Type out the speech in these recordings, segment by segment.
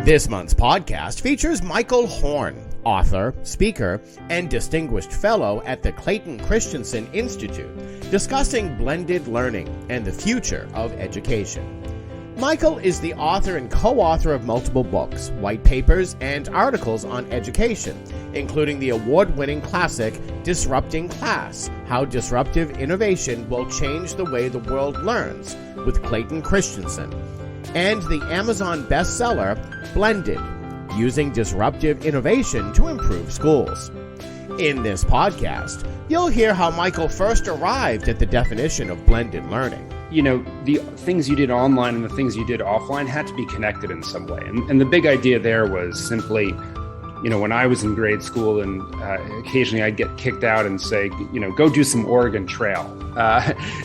This month's podcast features Michael Horn, author, speaker, and distinguished fellow at the Clayton Christensen Institute, discussing blended learning and the future of education. Michael is the author and co-author of multiple books, white papers, and articles on education, including the award-winning classic Disrupting Class: How Disruptive Innovation Will Change the Way the World Learns with Clayton Christensen, and the Amazon bestseller Blended: Using Disruptive Innovation to Improve Schools. In this podcast, you'll hear how Michael first arrived at the definition of blended learning. You know, the things you did online and the things you did offline had to be connected in some way. And the big idea there was simply, you know, when I was in grade school and occasionally I'd get kicked out and say, you know, go do some Oregon Trail.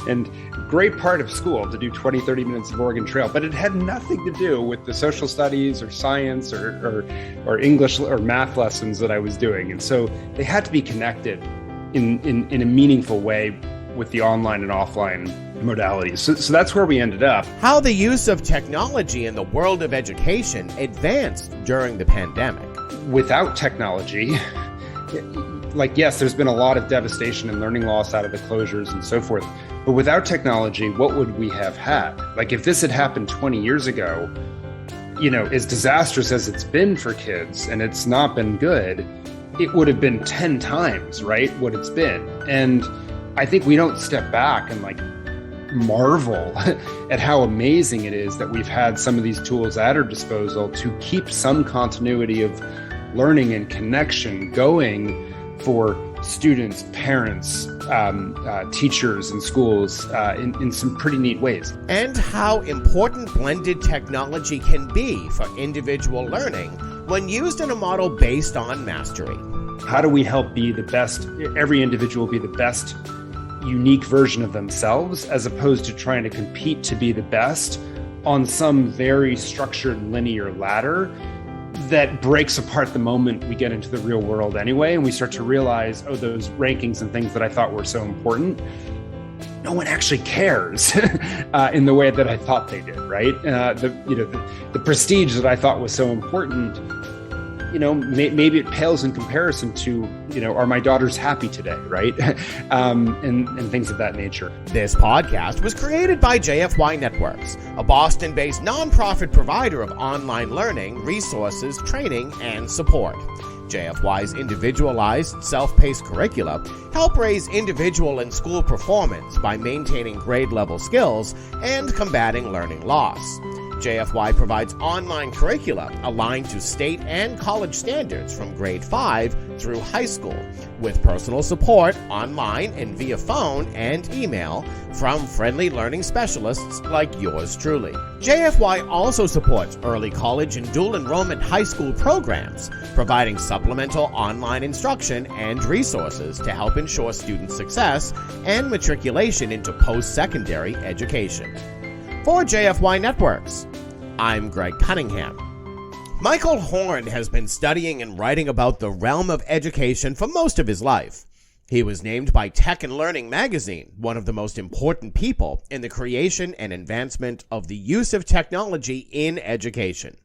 And great part of school to do 20, 30 minutes of Oregon Trail, but it had nothing to do with the social studies or science or English or math lessons that I was doing. And so they had to be connected in a meaningful way with the online and offline modalities. So that's where we ended up. How the use of technology in the world of education advanced during the pandemic. Without technology, like, yes, there's been a lot of devastation and learning loss out of the closures and so forth. But without technology, what would we have had? Like, if this had happened 20 years ago, you know, as disastrous as it's been for kids, and it's not been good, it would have been 10 times, right, what it's been. And I think we don't step back and like marvel at how amazing it is that we've had some of these tools at our disposal to keep some continuity of learning and connection going for students, parents, teachers, and schools in some pretty neat ways. And how important blended technology can be for individual learning when used in a model based on mastery. How do we help be the best, every individual be the best unique version of themselves, as opposed to trying to compete to be the best on some very structured linear ladder that breaks apart the moment we get into the real world anyway, and we start to realize, oh, those rankings and things that I thought were so important, no one actually cares in the way that I thought they did, right? The prestige that I thought was so important, you know, maybe it pales in comparison to, you know, are my daughters happy today, right? and things of that nature. This podcast was created by JFYNetWorks, a Boston-based nonprofit provider of online learning, resources, training, and support. JFY's individualized, self-paced curricula help raise individual and school performance by maintaining grade-level skills and combating learning loss. JFY provides online curricula aligned to state and college standards from grade 5 through high school, with personal support online and via phone and email from friendly learning specialists like yours truly. JFY also supports early college and dual enrollment high school programs, providing supplemental online instruction and resources to help ensure student success and matriculation into post-secondary education. For JFYNetWorks, I'm Greg Cunningham. Michael Horn has been studying and writing about the realm of education for most of his life. He was named by Tech and Learning magazine one of the most important people in the creation and advancement of the use of technology in education.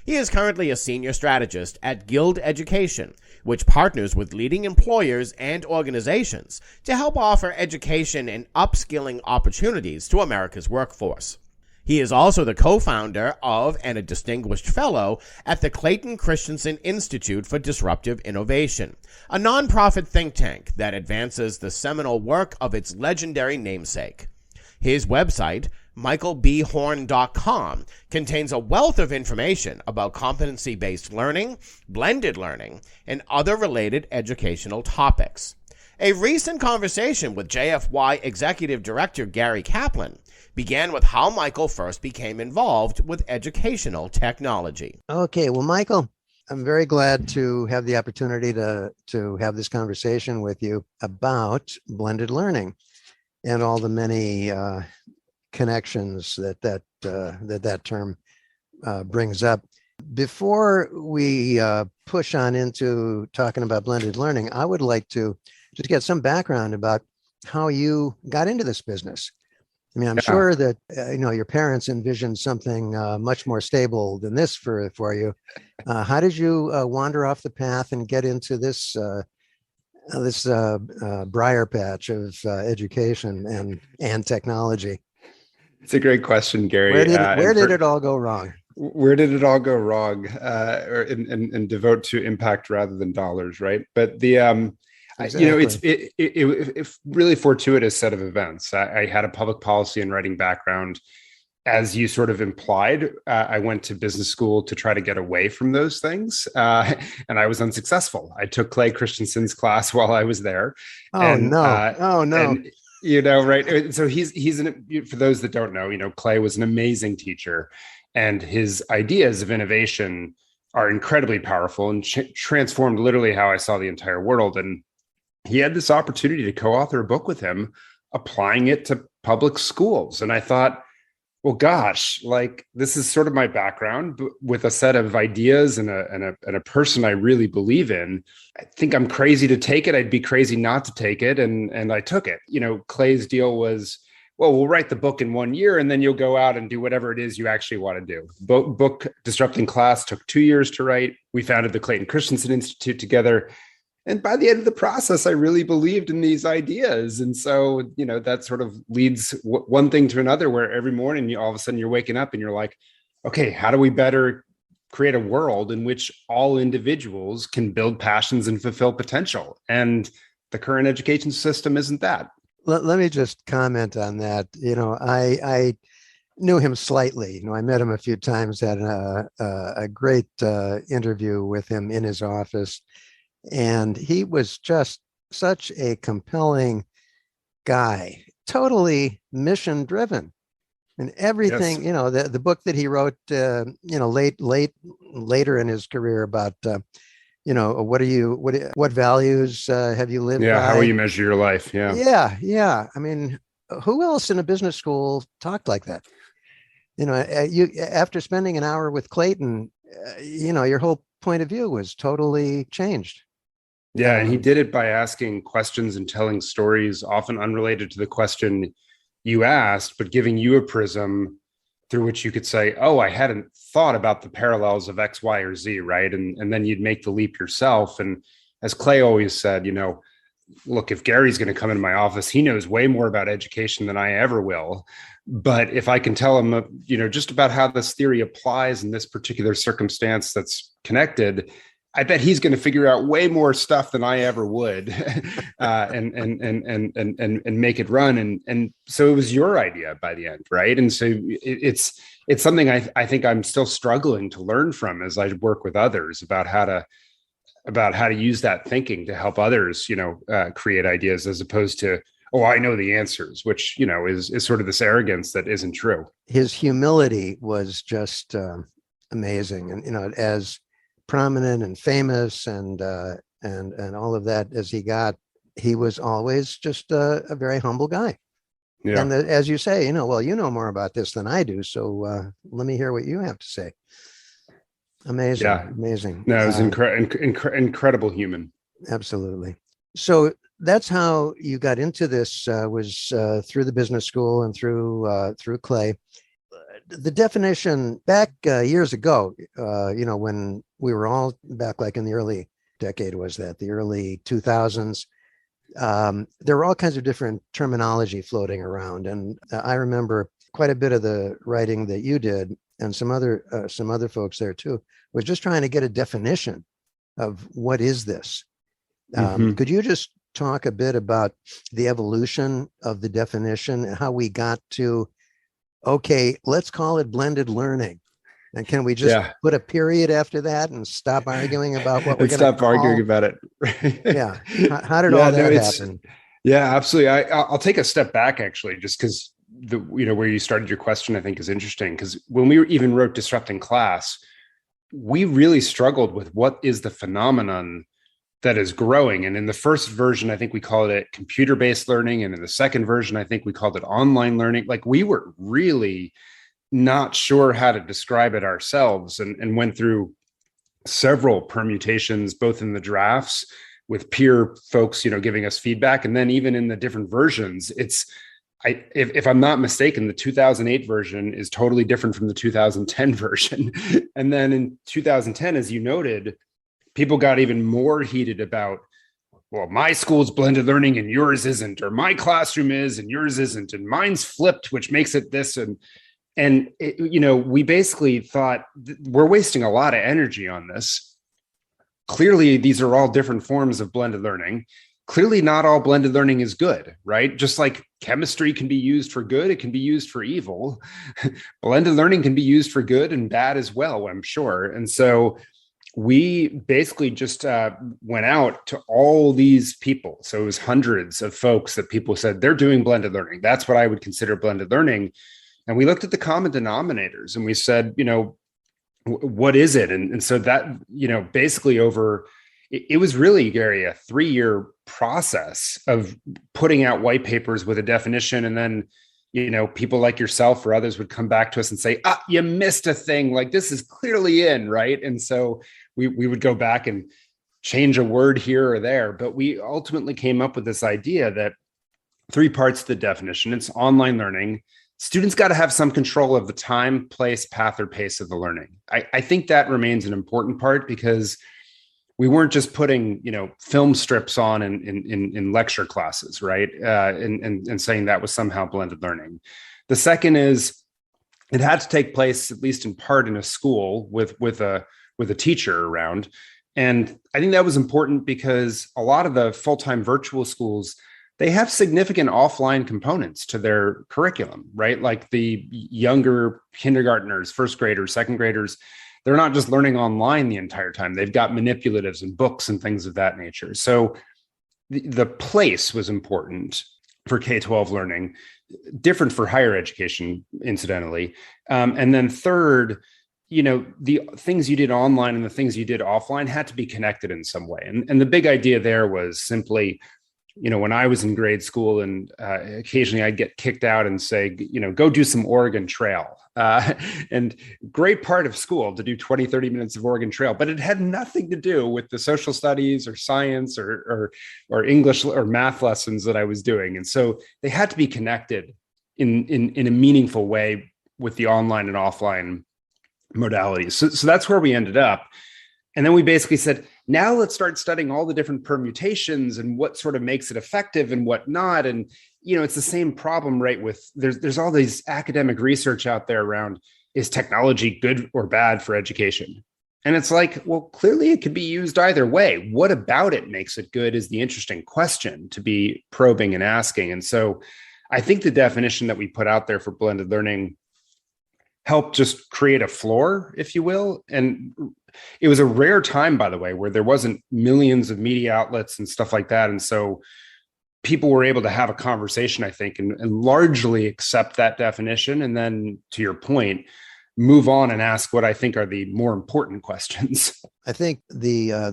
He is currently a senior strategist at Guild Education, which partners with leading employers and organizations to help offer education and upskilling opportunities to America's workforce. He is also the co-founder of and a distinguished fellow at the Clayton Christensen Institute for Disruptive Innovation, a nonprofit think tank that advances the seminal work of its legendary namesake. His website, michaelbhorn.com, contains a wealth of information about competency-based learning, blended learning, and other related educational topics. A recent conversation with JFY Executive Director Gary Kaplan began with how Michael first became involved with educational technology. Okay, well, Michael, I'm very glad to have the opportunity to have this conversation with you about blended learning and all the many connections that term brings up. Before we push on into talking about blended learning, I would like to just get some background about how you got into this business. I mean, I'm sure that your parents envisioned something much more stable than this for you. How did you wander off the path and get into this briar patch of education and technology? It's a great question, Gary. Where did it all go wrong? Where did it all go wrong? And devote to impact rather than dollars, right? But Exactly. it's really fortuitous set of events. I had a public policy and writing background, as you sort of implied. I went to business school to try to get away from those things, and I was unsuccessful. I took Clay Christensen's class while I was there. Oh no! Oh no! And right. So for those that don't know, Clay was an amazing teacher, and his ideas of innovation are incredibly powerful and transformed literally how I saw the entire world. And he had this opportunity to co-author a book with him, applying it to public schools. And I thought, well, gosh, like this is sort of my background, but with a set of ideas and a person I really believe in. I think I'm crazy to take it. I'd be crazy not to take it. And I took it. Clay's deal was, well, we'll write the book in 1 year and then you'll go out and do whatever it is you actually want to do. Book Disrupting Class took 2 years to write. We founded the Clayton Christensen Institute together. And by the end of the process, I really believed in these ideas. And so, that sort of leads one thing to another, where every morning all of a sudden you're waking up and you're like, okay, how do we better create a world in which all individuals can build passions and fulfill potential? And the current education system isn't that. Let me just comment on that. I knew him slightly. I met him a few times, had a great interview with him in his office. And he was just such a compelling guy, totally mission driven. And everything, yes. The book that he wrote, later in his career about, what values have you lived by? Yeah, how will you measure your life? Yeah. Yeah. I mean, who else in a business school talked like that? After spending an hour with Clayton, your whole point of view was totally changed. Yeah, and he did it by asking questions and telling stories, often unrelated to the question you asked, but giving you a prism through which you could say, oh, I hadn't thought about the parallels of X, Y, or Z, right? And then you'd make the leap yourself. And as Clay always said, look, if Gary's going to come into my office, he knows way more about education than I ever will. But if I can tell him, just about how this theory applies in this particular circumstance that's connected, I bet he's going to figure out way more stuff than I ever would, and make it run. And so it was your idea by the end, right? And so it's something I think I'm still struggling to learn from as I work with others about how to use that thinking to help others, create ideas, as opposed to, oh, I know the answers, which is sort of this arrogance that isn't true. His humility was just amazing, and as prominent and famous and all of that as he got, he was always just a very humble guy. Yeah. And as you say, well, you know more about this than I do, so let me hear what you have to say. Amazing. Yeah. Amazing. No, it was incredible human. Absolutely. So that's how you got into this, was through the business school and through Clay. The definition back years ago, when we were all back, like in the early decade, the early 2000s, there were all kinds of different terminology floating around. And I remember quite a bit of the writing that you did, and some other folks there too, was just trying to get a definition of what is this. Could you just talk a bit about the evolution of the definition and how we got to, okay, let's call it blended learning? And can we just put a period after that and stop arguing about what we're going to stop arguing about it? Yeah. How did all that happen? Yeah, absolutely. I'll take a step back, actually, just because where you started your question, I think, is interesting. Because when we even wrote Disrupting Class, we really struggled with what is the phenomenon that is growing. And in the first version, I think we called it computer-based learning. And in the second version, I think we called it online learning. Like, we were really not sure how to describe it ourselves, and went through several permutations, both in the drafts with peer folks, giving us feedback. And then even in the different versions, if I'm not mistaken, the 2008 version is totally different from the 2010 version. And then in 2010, as you noted, people got even more heated about, well, my school's blended learning and yours isn't, or my classroom is and yours isn't, and mine's flipped, which makes it this. And we basically thought we're wasting a lot of energy on this. Clearly, these are all different forms of blended learning. Clearly, not all blended learning is good, right? Just like chemistry can be used for good, it can be used for evil. Blended learning can be used for good and bad as well, I'm sure. And so we basically just went out to all these people. So it was hundreds of folks that people said they're doing blended learning. That's what I would consider blended learning. And we looked at the common denominators and we said, what is it? And so that, basically it was really, Gary, a 3-year process of putting out white papers with a definition. And then, people like yourself or others would come back to us and say, you missed a thing, like this is clearly in, right? And so we would go back and change a word here or there. But we ultimately came up with this idea that 3 parts to the definition. It's online learning. Students got to have some control of the time, place, path, or pace of the learning. I think that remains an important part because we weren't just putting, film strips on in lecture classes, right? And saying that was somehow blended learning. The second is it had to take place, at least in part, in a school with a teacher around. And I think that was important because a lot of the full-time virtual schools, they have significant offline components to their curriculum, right? Like the younger kindergartners, first graders, second graders, they're not just learning online the entire time. They've got manipulatives and books and things of that nature. So the place was important for K-12 learning, different for higher education, incidentally. And then third, the things you did online and the things you did offline had to be connected in some way. And the big idea there was simply, when I was in grade school and occasionally I'd get kicked out and say, go do some Oregon Trail. And great part of school to do 20, 30 minutes of Oregon Trail, but it had nothing to do with the social studies or science or English or math lessons that I was doing. And so they had to be connected in a meaningful way with the online and offline modalities. So that's where we ended up. And then we basically said, now let's start studying all the different permutations and what sort of makes it effective and what not. And, it's the same problem, right? With there's all these academic research out there around, is technology good or bad for education? And it's like, well, clearly it could be used either way. What about it makes it good is the interesting question to be probing and asking. And so I think the definition that we put out there for blended learning helped just create a floor, if you will. And it was a rare time, by the way, where there wasn't millions of media outlets and stuff like that. And so people were able to have a conversation, I think, and largely accept that definition. And then, to your point, move on and ask what I think are the more important questions. I think the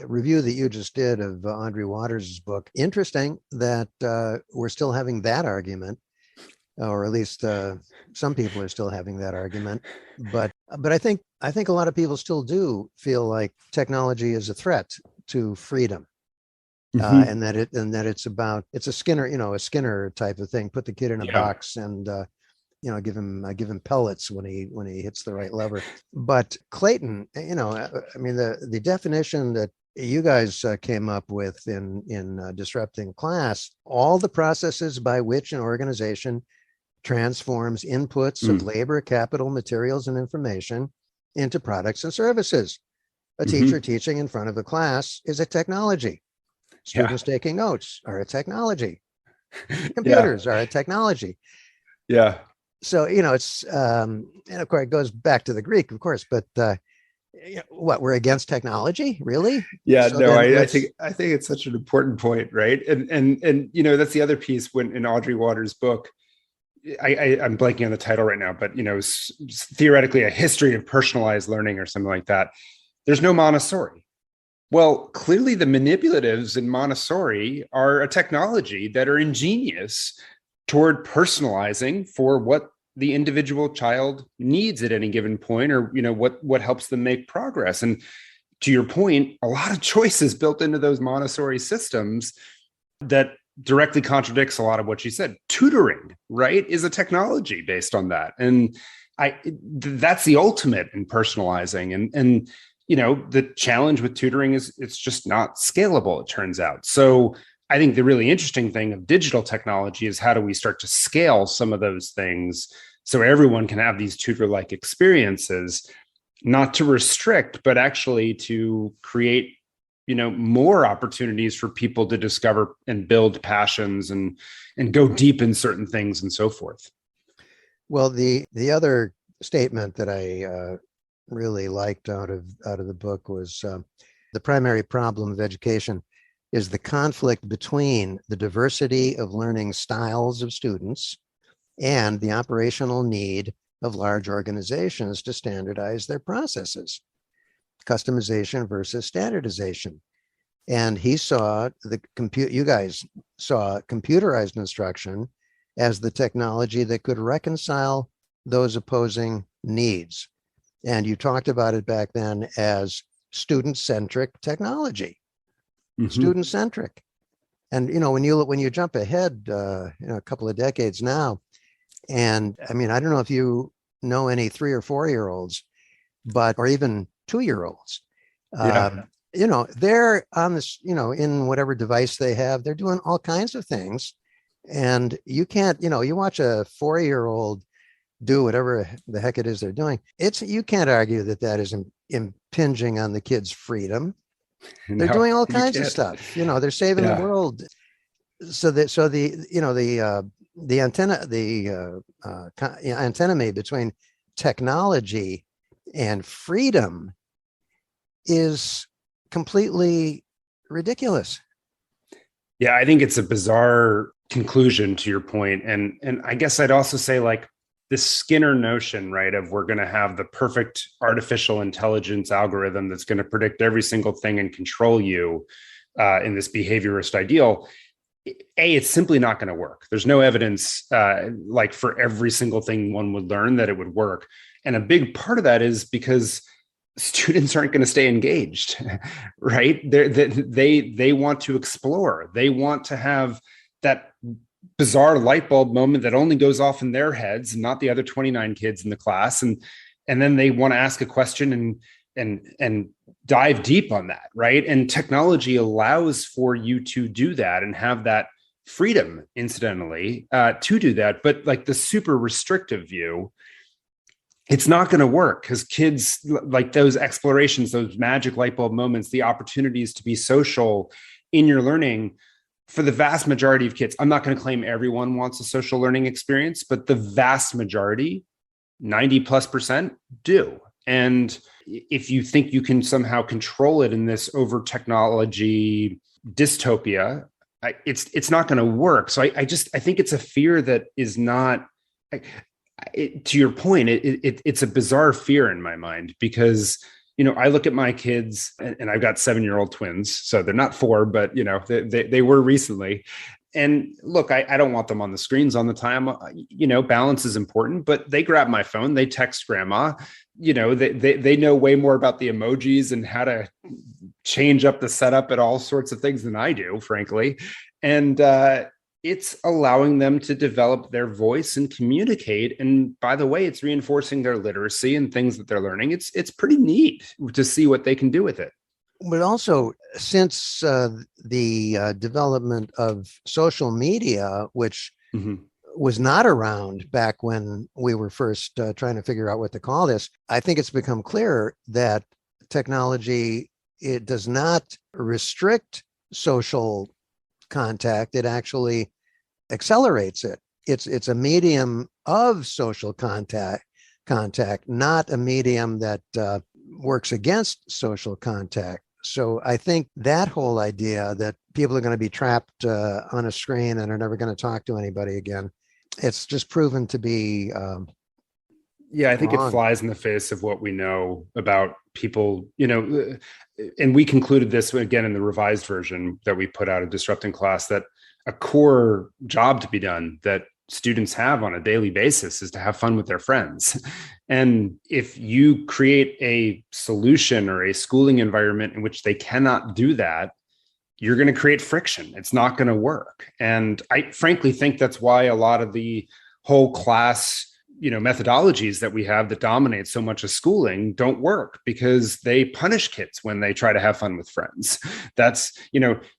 review that you just did of Audrey Waters' book, interesting that we're still having that argument, or at least some people are still having that argument. But I think a lot of people still do feel like technology is a threat to freedom. And that it's a Skinner type of thing. Put the kid in a box and give him pellets when he hits the right lever. But Clayton, the definition that you guys came up with in Disrupting Class, all the processes by which an organization transforms inputs of labor, capital, materials, and information into products and services. A teacher teaching in front of the class is a technology. Students taking notes are a technology. Computers are a technology. Yeah. So, it's, and of course, it goes back to the Greek, of course, but what, we're against technology? Really? Yeah, so no, I think it's such an important point, right? And that's the other piece when in Audrey Waters' book, I'm blanking on the title right now, but theoretically a history of personalized learning or something like that. There's no Montessori. Well, clearly the manipulatives in Montessori are a technology that are ingenious toward personalizing for what the individual child needs at any given point, or what helps them make progress. And to your point, a lot of choices built into those Montessori systems that directly contradicts a lot of what she said. Tutoring, right, is a technology based on that. And that's the ultimate in personalizing. And the challenge with tutoring is it's just not scalable, it turns out. So I think the really interesting thing of digital technology is how do we start to scale some of those things so everyone can have these tutor-like experiences, not to restrict, but actually to create more opportunities for people to discover and build passions and go deep in certain things and so forth. Well, the other statement that I really liked out of the book was the primary problem of education is the conflict between the diversity of learning styles of students and the operational need of large organizations to standardize their processes. Customization versus standardization. And he saw you guys saw computerized instruction as the technology that could reconcile those opposing needs. And you talked about it back then as student-centric technology, student-centric. And, when you jump ahead, a couple of decades now, and I mean, I don't know if you know any 3 or 4-year-olds, or even 2-year-olds. Yeah. They're on this, in whatever device they have, they're doing all kinds of things. And you can't, you watch a 4-year-old do whatever the heck it is they're doing. You can't argue that is impinging on the kids' freedom. They're doing all kinds of stuff. They're saving the world. So the antinomy between technology and freedom is completely ridiculous. Yeah, I think it's a bizarre conclusion to your point. And I guess I'd also say this Skinner notion, right, of we're going to have the perfect artificial intelligence algorithm that's going to predict every single thing and control you in this behaviorist ideal. It's simply not going to work. There's no evidence for every single thing one would learn that it would work. And a big part of that is because students aren't going to stay engaged, right? They want to explore. They want to have that bizarre light bulb moment that only goes off in their heads, not the other 29 kids in the class. And then they want to ask a question and dive deep on that, right? And technology allows for you to do that and have that freedom, incidentally, to do that. But the super restrictive view, it's not going to work because kids those explorations, those magic light bulb moments, the opportunities to be social in your learning. For the vast majority of kids, I'm not going to claim everyone wants a social learning experience, but the vast majority, 90+%, do. And if you think you can somehow control it in this over technology dystopia, it's not going to work. So I think it's a fear that is not, to your point, it's a bizarre fear in my mind because I look at my kids and I've got 7-year-old twins, so they're not 4, but they were recently. And look, I don't want them on the screens all the time. Balance is important, but they grab my phone, they text grandma, they know way more about the emojis and how to change up the setup and all sorts of things than I do, frankly. And it's allowing them to develop their voice and communicate. And by the way, it's reinforcing their literacy and things that they're learning. It's pretty neat to see what they can do with it. But also, since the development of social media, which was not around back when we were first trying to figure out what to call this, I think it's become clear that technology, it does not restrict social contact. It actually accelerates it. It's a medium of social contact, not a medium that works against social contact. So I think that whole idea that people are going to be trapped on a screen and are never going to talk to anybody again, it's just proven to be I think wrong. It flies in the face of what we know about people, and we concluded this again in the revised version that we put out of Disrupting Class, that a core job to be done that students have on a daily basis is to have fun with their friends. And if you create a solution or a schooling environment in which they cannot do that, you're going to create friction. It's not going to work. And I frankly think that's why a lot of the whole class, methodologies that we have that dominate so much of schooling don't work, because they punish kids when they try to have fun with friends. That's,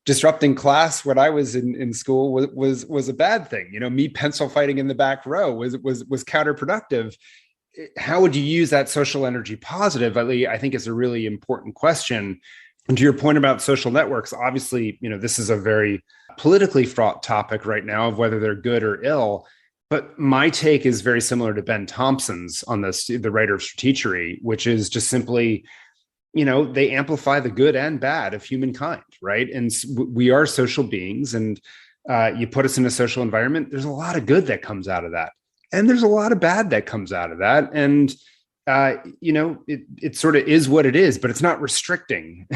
disrupting class when I was in school was a bad thing. Me pencil fighting in the back row was counterproductive. How would you use that social energy positively? I think is a really important question. And to your point about social networks, obviously, this is a very politically fraught topic right now of whether they're good or ill. But my take is very similar to Ben Thompson's on this, the writer of Stratechery, which is just simply, they amplify the good and bad of humankind, right? And we are social beings, and you put us in a social environment, there's a lot of good that comes out of that. And there's a lot of bad that comes out of that. And, it sort of is what it is, but it's not restricting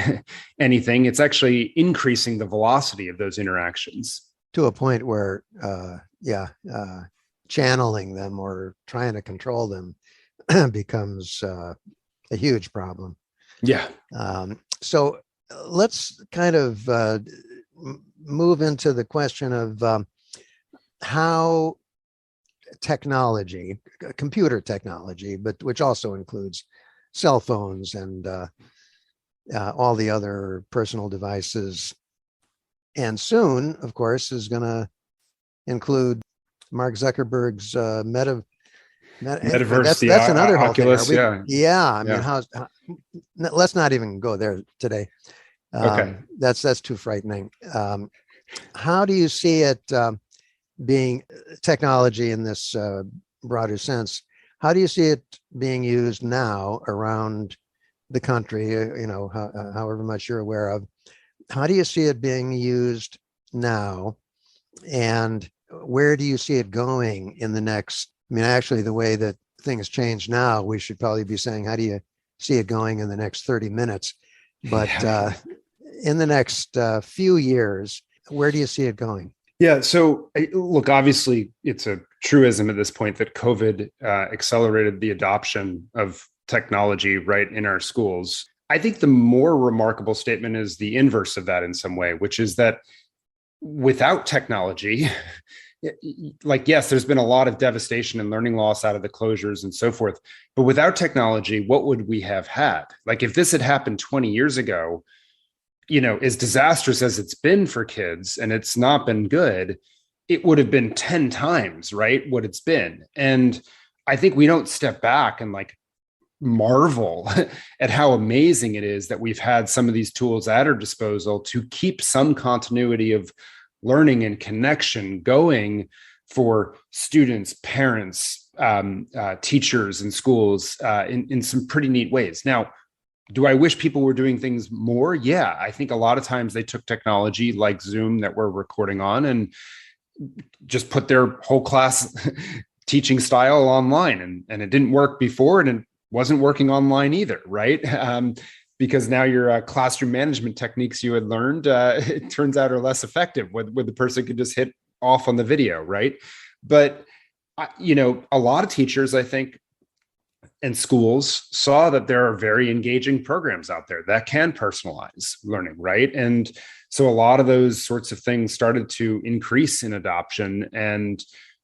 anything. It's actually increasing the velocity of those interactions. To a point where, channeling them or trying to control them becomes a huge problem. Yeah. So let's kind of move into the question of how technology, computer technology, but which also includes cell phones and all the other personal devices. And soon, of course, is going to include Mark Zuckerberg's metaverse. That's another whole Oculus, thing. I mean, let's not even go there today. Okay. That's too frightening. How do you see it being technology in this broader sense? How do you see it being used now around the country? However much you're aware of. How do you see it being used now, and where do you see it going in the next? I mean, actually, the way that things change now, we should probably be saying, how do you see it going in the next 30 minutes? But in the next few years, where do you see it going? Yeah. So look, obviously, it's a truism at this point that COVID accelerated the adoption of technology right in our schools. I think the more remarkable statement is the inverse of that in some way, which is that without technology, yes, there's been a lot of devastation and learning loss out of the closures and so forth. But without technology, what would we have had? Like if this had happened 20 years ago, as disastrous as it's been for kids, and it's not been good, it would have been 10 times, right, what it's been. And I think we don't step back and marvel at how amazing it is that we've had some of these tools at our disposal to keep some continuity of learning and connection going for students, parents, teachers, and schools in some pretty neat ways. Now, do I wish people were doing things more? Yeah, I think a lot of times they took technology like Zoom that we're recording on and just put their whole class teaching style online, and it didn't work before, and it wasn't working online either, right? Because now your classroom management techniques you had learned, it turns out are less effective when the person could just hit off on the video, right? But, a lot of teachers, I think, and schools saw that there are very engaging programs out there that can personalize learning, right? And so a lot of those sorts of things started to increase in adoption. And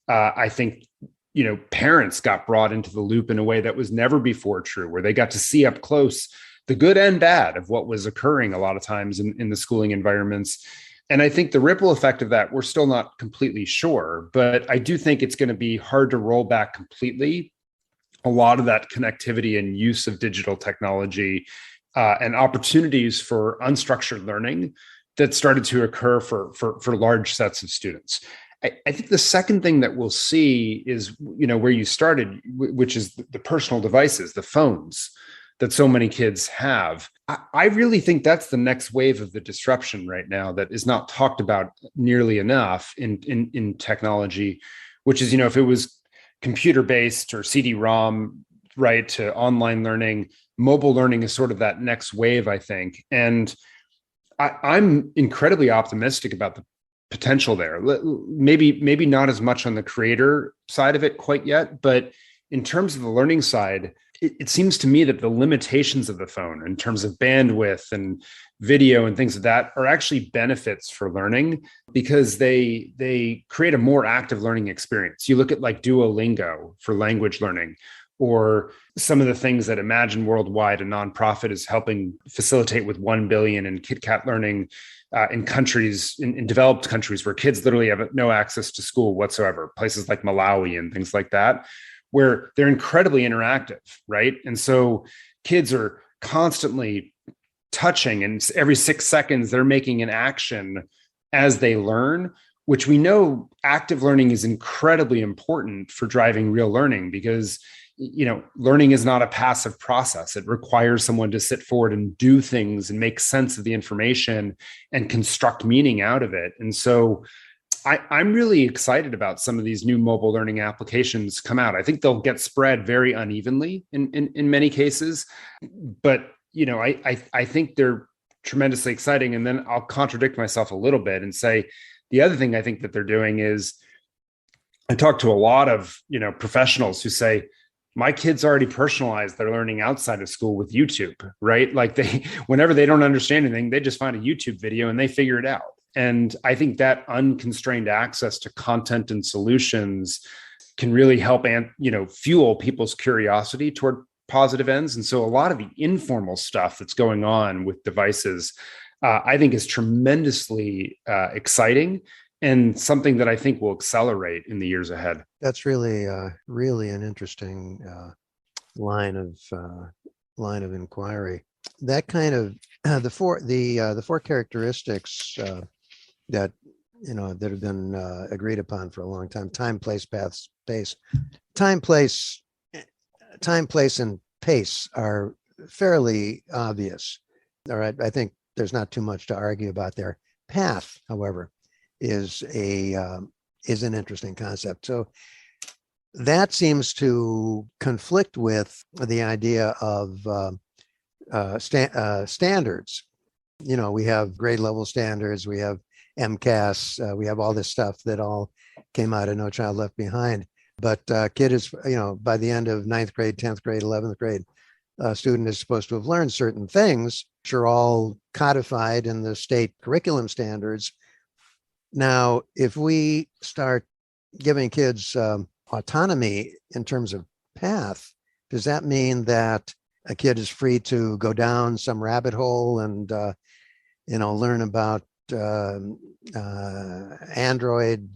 I think, parents got brought into the loop in a way that was never before true, where they got to see up close the good and bad of what was occurring a lot of times in the schooling environments. And I think the ripple effect of that, we're still not completely sure, but I do think it's going to be hard to roll back completely a lot of that connectivity and use of digital technology and opportunities for unstructured learning that started to occur for large sets of students. I think the second thing that we'll see is, where you started, which is the personal devices, the phones that so many kids have. I really think that's the next wave of the disruption right now that is not talked about nearly enough in technology, which is, if it was computer-based or CD-ROM, right, to online learning, mobile learning is sort of that next wave, I think. And I'm incredibly optimistic about the potential there. Maybe not as much on the creator side of it quite yet, but in terms of the learning side, it seems to me that the limitations of the phone in terms of bandwidth and video and things like that are actually benefits for learning because they create a more active learning experience. You look at like Duolingo for language learning, or some of the things that Imagine Worldwide, a nonprofit, is helping facilitate with 1 billion in KitKat learning in countries, in developed countries where kids literally have no access to school whatsoever, places like Malawi and things like that, where they're incredibly interactive, right? And so kids are constantly touching, and every 6 seconds they're making an action as they learn, which we know active learning is incredibly important for driving real learning because learning is not a passive process. It requires someone to sit forward and do things and make sense of the information and construct meaning out of it. And so I'm really excited about some of these new mobile learning applications come out. I think they'll get spread very unevenly in many cases, but I think they're tremendously exciting. And then I'll contradict myself a little bit and say the other thing I think that they're doing is I talk to a lot of professionals who say, my kids already personalize their learning outside of school with YouTube, right? Like whenever they don't understand anything, they just find a YouTube video and they figure it out. And I think that unconstrained access to content and solutions can really help fuel people's curiosity toward positive ends. And so a lot of the informal stuff that's going on with devices, I think is tremendously exciting and something that I think will accelerate in the years ahead. That's really an interesting line of inquiry. That kind of the four characteristics that have been agreed upon for a long time: time, place, path, space. Time, place, and pace are fairly obvious. All right, I think there's not too much to argue about there. Path, however, is an interesting concept. So that seems to conflict with the idea of standards. We have grade level standards, we have MCAS, we have all this stuff that all came out of No Child Left Behind. But kid is, by the end of 9th grade, 10th grade, 11th grade, a student is supposed to have learned certain things, which are all codified in the state curriculum standards. Now, if we start giving kids autonomy in terms of path, does that mean that a kid is free to go down some rabbit hole and, learn about Android,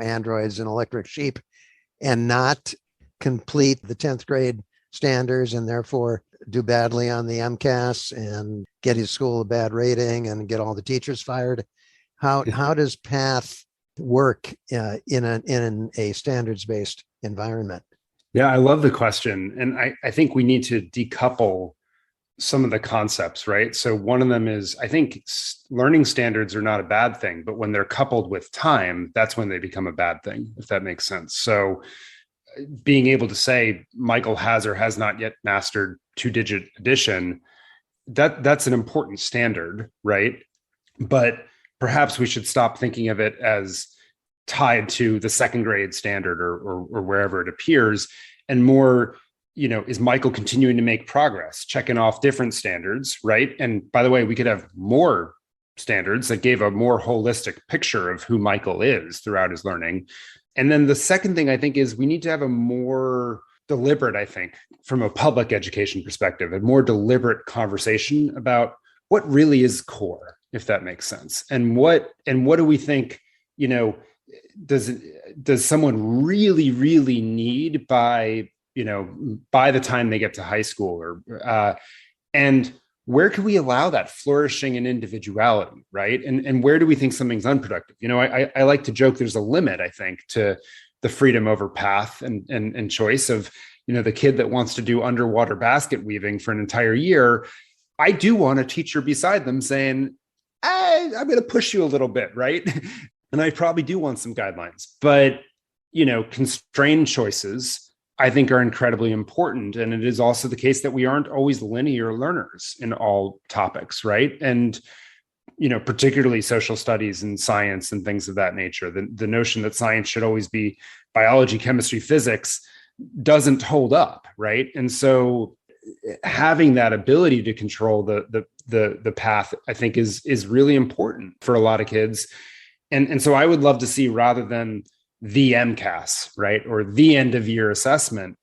androids and electric sheep, and not complete the 10th grade standards and therefore do badly on the MCAS and get his school a bad rating and get all the teachers fired? How does path work in a standards-based environment? Yeah, I love the question. And I think we need to decouple some of the concepts, right? So one of them is, I think learning standards are not a bad thing, but when they're coupled with time, that's when they become a bad thing, if that makes sense. So being able to say Michael has or has not yet mastered 2-digit addition, that's an important standard, right? But perhaps we should stop thinking of it as tied to the 2nd grade standard or wherever it appears, and more, is Michael continuing to make progress, checking off different standards, right? And by the way, we could have more standards that gave a more holistic picture of who Michael is throughout his learning. And then the second thing I think is we need to have a more deliberate, I think, from a public education perspective, a more deliberate conversation about what really is core, if that makes sense. And what do we think, does someone really, really need by the time they get to high school, and where can we allow that flourishing and individuality, right? And where do we think something's unproductive? I like to joke there's a limit, I think, to the freedom over path and choice of, the kid that wants to do underwater basket weaving for an entire year. I do want a teacher beside them saying, I'm going to push you a little bit, right? And I probably do want some guidelines, but, constrained choices, I think, are incredibly important. And it is also the case that we aren't always linear learners in all topics, right? And, particularly social studies and science and things of that nature. The notion that science should always be biology, chemistry, physics, doesn't hold up, right? And so having that ability to control the path, I think is really important for a lot of kids. And so I would love to see, rather than the MCAS, right, or the end of year assessment,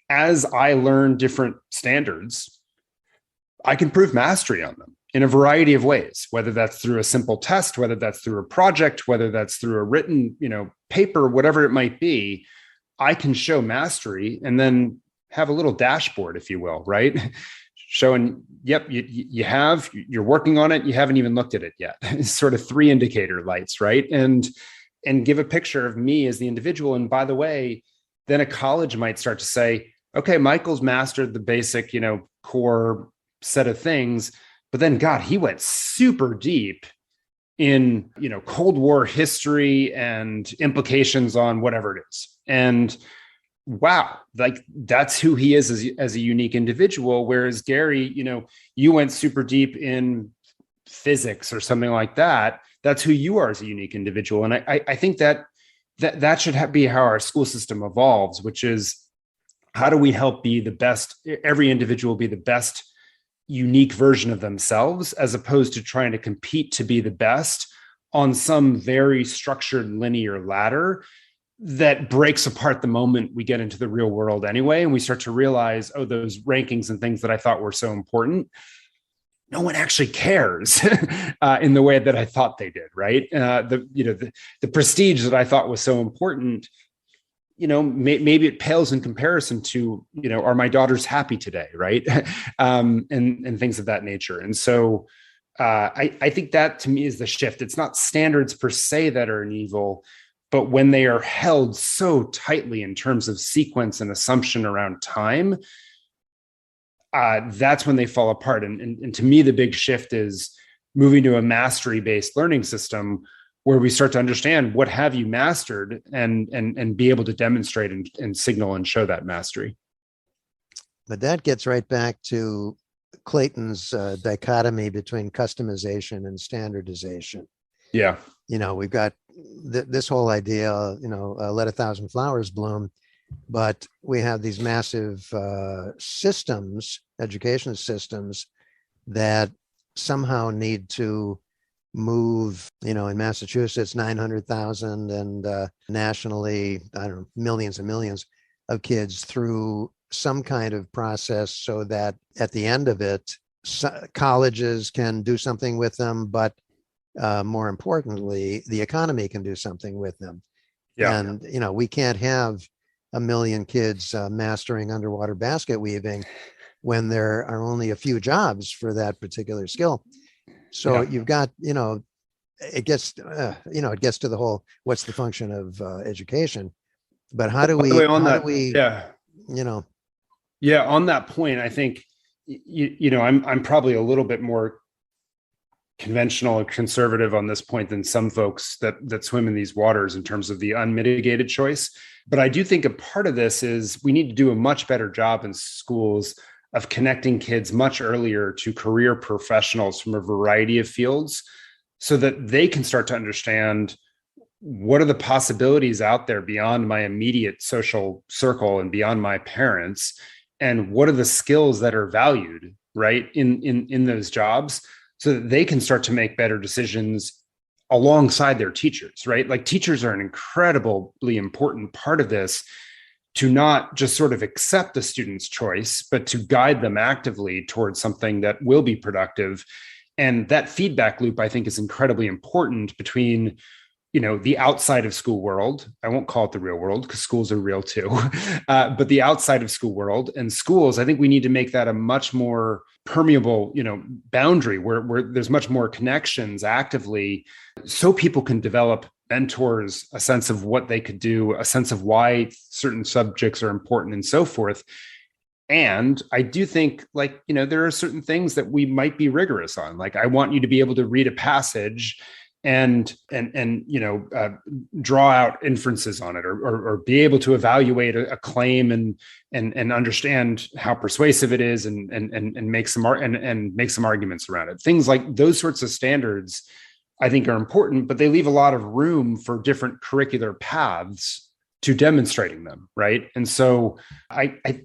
as I learn different standards, I can prove mastery on them in a variety of ways, whether that's through a simple test, whether that's through a project, whether that's through a written, paper, whatever it might be. I can show mastery and then have a little dashboard, if you will, right? Showing, yep, you're working on it. You haven't even looked at it yet. It's sort of 3 indicator lights, right? And give a picture of me as the individual. And by the way, then a college might start to say, okay, Michael's mastered the basic, core set of things, but then God, he went super deep in, Cold War history and implications on whatever it is. And wow, like that's who he is as a unique individual. Whereas Gary, you went super deep in physics or something like that. That's who you are as a unique individual. And I think that should be how our school system evolves, which is, how do we help be the best, every individual be the best unique version of themselves, as opposed to trying to compete to be the best on some very structured linear ladder that breaks apart the moment we get into the real world anyway. And we start to realize, oh, those rankings and things that I thought were so important, no one actually cares in the way that I thought they did, right? The prestige that I thought was so important, maybe it pales in comparison to, are my daughters happy today, right? And things of that nature. And so I think that to me is the shift. It's not standards per se that are an evil, but when they are held so tightly in terms of sequence and assumption around time, that's when they fall apart. And to me, the big shift is moving to a mastery-based learning system where we start to understand what have you mastered and be able to demonstrate and signal and show that mastery. But that gets right back to Clayton's dichotomy between customization and standardization. Yeah. We've got this whole idea, let 1,000 flowers bloom, but we have these massive systems, education systems, that somehow need to move, in Massachusetts, 900,000 and nationally, I don't know, millions and millions of kids through some kind of process so that at the end of it, colleges can do something with them, but more importantly, the economy can do something with them. Yeah. And, we can't have 1 million kids mastering underwater basket weaving when there are only a few jobs for that particular skill. So you've got, it gets to the whole, what's the function of education? But how do we, on that point, I think, I'm probably a little bit more conventional and conservative on this point than some folks that swim in these waters in terms of the unmitigated choice. But I do think a part of this is we need to do a much better job in schools of connecting kids much earlier to career professionals from a variety of fields so that they can start to understand what are the possibilities out there beyond my immediate social circle and beyond my parents, and what are the skills that are valued, right, in those jobs, so that they can start to make better decisions alongside their teachers, right? Like, teachers are an incredibly important part of this, to not just sort of accept the student's choice, but to guide them actively towards something that will be productive. And that feedback loop, I think, is incredibly important between, the outside of school world. I won't call it the real world because schools are real too, but the outside of school world and schools. I think we need to make that a much more permeable, boundary where there's much more connections actively, so people can develop mentors, a sense of what they could do, a sense of why certain subjects are important, and so forth. And I do think, there are certain things that we might be rigorous on. Like, I want you to be able to read a passage and draw out inferences on it, or be able to evaluate a claim and understand how persuasive it is and make some arguments around it. Things like those sorts of standards, I think, are important, but they leave a lot of room for different curricular paths to demonstrating them, right? And so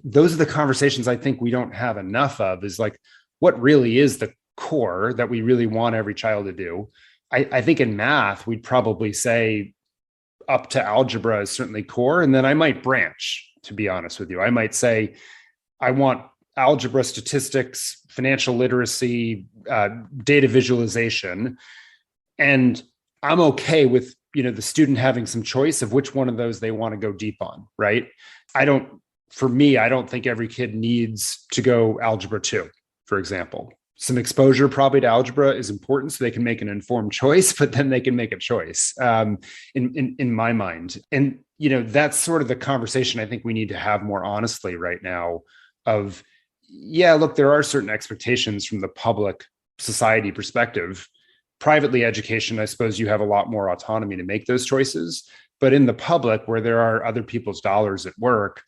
those are the conversations I think we don't have enough of, is like, what really is the core that we really want every child to do? I think in math, we'd probably say up to algebra is certainly core. And then I might branch, to be honest with you. I might say, I want algebra, statistics, financial literacy, data visualization. And I'm okay with, the student having some choice of which one of those they want to go deep on, right? For me, I don't think every kid needs to go algebra 2, for example. Some exposure probably to algebra is important so they can make an informed choice, but then they can make a choice in my mind. And, that's sort of the conversation I think we need to have more honestly right now of, yeah, look, there are certain expectations from the public society perspective. Privately education, I suppose you have a lot more autonomy to make those choices. But in the public, where there are other people's dollars at work,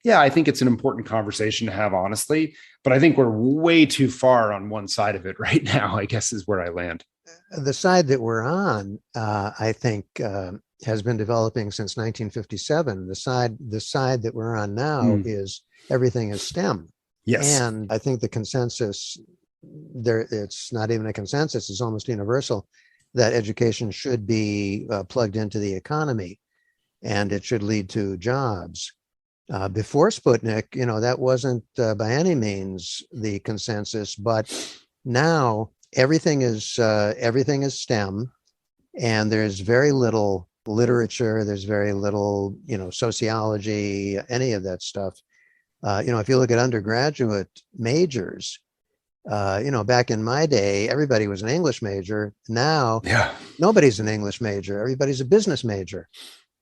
yeah, I think it's an important conversation to have, honestly. But I think we're way too far on one side of it right now, I guess, is where I land. The side that we're on, I think, has been developing since 1957. The side that we're on now is everything is STEM. Yes. And I think the consensus there, it's not even a consensus, it's almost universal, that education should be plugged into the economy and it should lead to jobs. Before Sputnik, that wasn't by any means the consensus, but now everything is STEM, and there's very little literature, there's very little, sociology, any of that stuff. If you look at undergraduate majors, back in my day, everybody was an English major. Now, nobody's an English major. Everybody's a business major.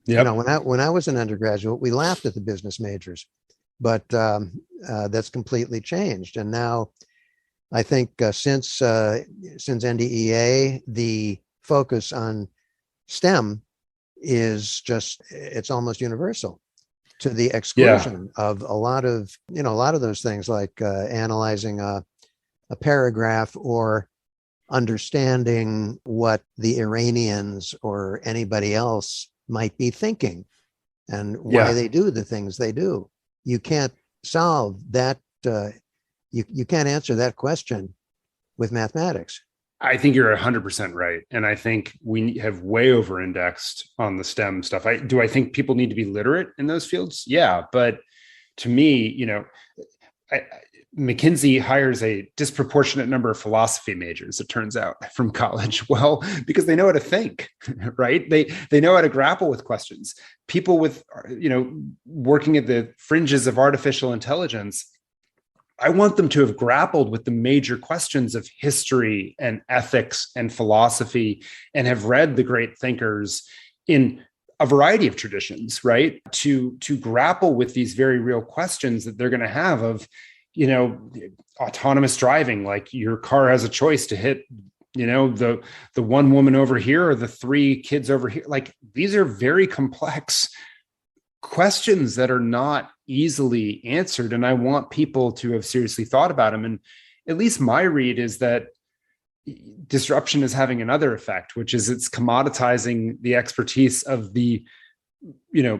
Yep. When I was an undergraduate, we laughed at the business majors, but that's completely changed. And now, I think since NDEA, the focus on STEM is it's almost universal, to the exclusion of a lot of those things, like analyzing a paragraph or understanding what the Iranians or anybody else might be thinking and why they do the things they do. You can't solve that. You can't answer that question with mathematics. I think you're 100% right. And I think we have way over indexed on the STEM stuff. Do I think people need to be literate in those fields? Yeah. But to me, McKinsey hires a disproportionate number of philosophy majors, it turns out, from college. Well, because they know how to think, right? They know how to grapple with questions. People with, working at the fringes of artificial intelligence, I want them to have grappled with the major questions of history and ethics and philosophy and have read the great thinkers in a variety of traditions, right? To grapple with these very real questions that they're going to have of, autonomous driving, like your car has a choice to hit, the one woman over here or the 3 kids over here. Like, these are very complex questions that are not easily answered. And I want people to have seriously thought about them. And at least my read is that disruption is having another effect, which is it's commoditizing the expertise of the,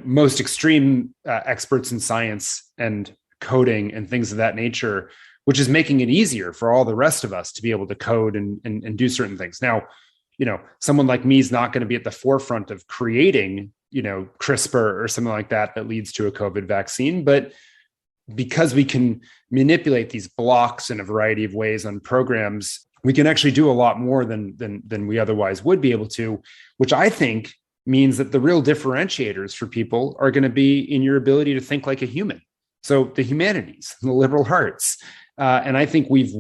most extreme experts in science and coding and things of that nature, which is making it easier for all the rest of us to be able to code and do certain things. Now, someone like me is not going to be at the forefront of creating, CRISPR or something like that leads to a COVID vaccine. But because we can manipulate these blocks in a variety of ways on programs, we can actually do a lot more than we otherwise would be able to, which I think means that the real differentiators for people are going to be in your ability to think like a human. So the humanities, the liberal arts. And I think we've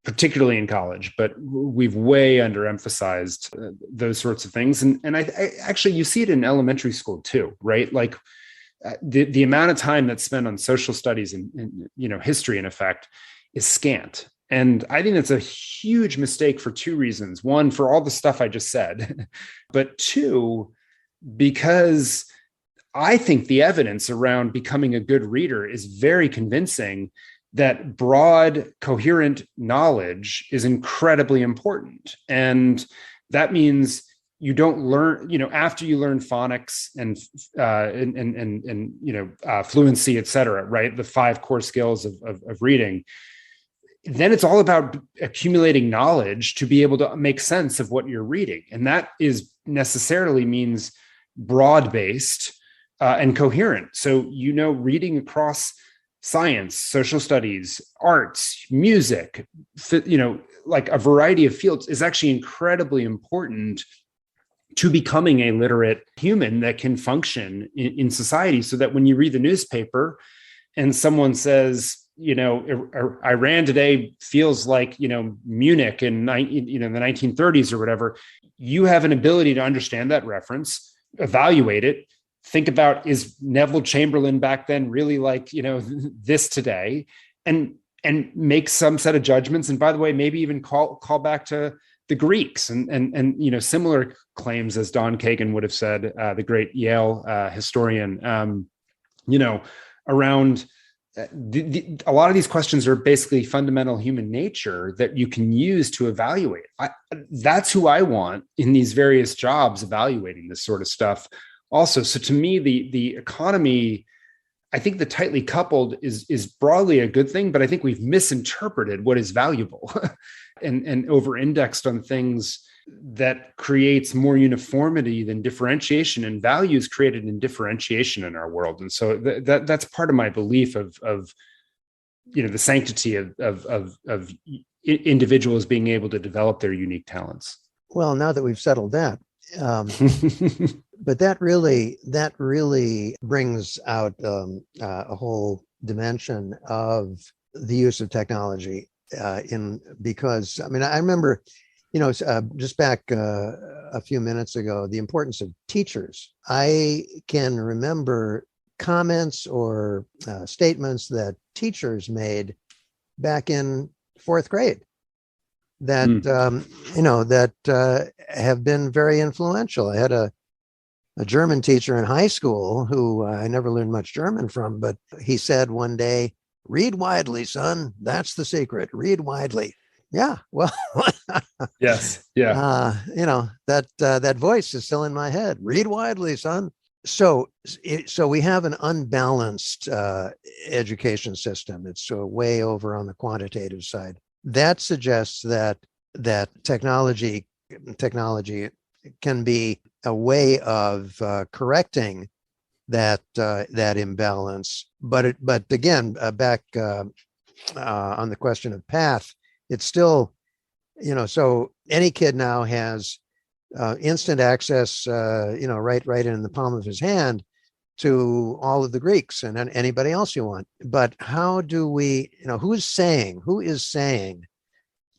particularly in college, but we've way underemphasized those sorts of things. And I actually, you see it in elementary school too, right? Like the amount of time that's spent on social studies and history, in effect, is scant. And I think that's a huge mistake for 2 reasons. One, for all the stuff I just said, but 2, because I think the evidence around becoming a good reader is very convincing that broad, coherent knowledge is incredibly important. And that means you don't learn, after you learn phonics and fluency, et cetera, right? The 5 core skills of reading. Then it's all about accumulating knowledge to be able to make sense of what you're reading. And that is necessarily means broad-based and coherent. So, reading across science, social studies, arts, music, like a variety of fields is actually incredibly important to becoming a literate human that can function in society, so that when you read the newspaper and someone says, Iran today feels like, Munich in the 1930s or whatever, you have an ability to understand that reference, evaluate it, think about, is Neville Chamberlain back then really like, this today, and make some set of judgments. And by the way, maybe even call back to the Greeks and similar claims, as Don Kagan would have said, the great Yale historian, around a lot of these questions are basically fundamental human nature that you can use to evaluate. That's who I want in these various jobs, evaluating this sort of stuff also. So to me, the economy, I think the tightly coupled is broadly a good thing, but I think we've misinterpreted what is valuable and over-indexed on things that creates more uniformity than differentiation, and values created in differentiation in our world. And so that's part of my belief of the sanctity of individuals being able to develop their unique talents. Well, now that we've settled that, but that really brings out a whole dimension of the use of technology because I remember, just back a few minutes ago, the importance of teachers. I can remember comments or statements that teachers made back in 4th grade that have been very influential. I had a German teacher in high school who I never learned much German from, but he said one day, "Read widely, son. That's the secret. Read widely." Yeah, well, yes, yeah. That voice is still in my head. Read widely, son. So we have an unbalanced education system. It's way over on the quantitative side. That suggests that technology can be a way of correcting that imbalance. But again, back on the question of path, it's still, so any kid now has instant access, right in the palm of his hand to all of the Greeks and anybody else you want. But how do we, who is saying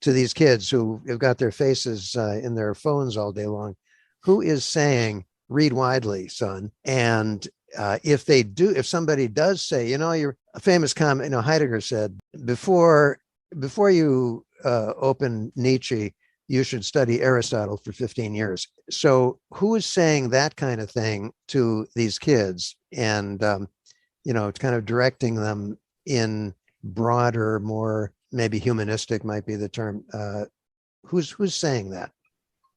to these kids who have got their faces in their phones all day long, who is saying, read widely, son? And if somebody does say, you're a famous comment, Heidegger said, before you open Nietzsche, you should study Aristotle for 15 years. So who is saying that kind of thing to these kids and, kind of directing them in broader, more maybe humanistic might be the term. Who's saying that?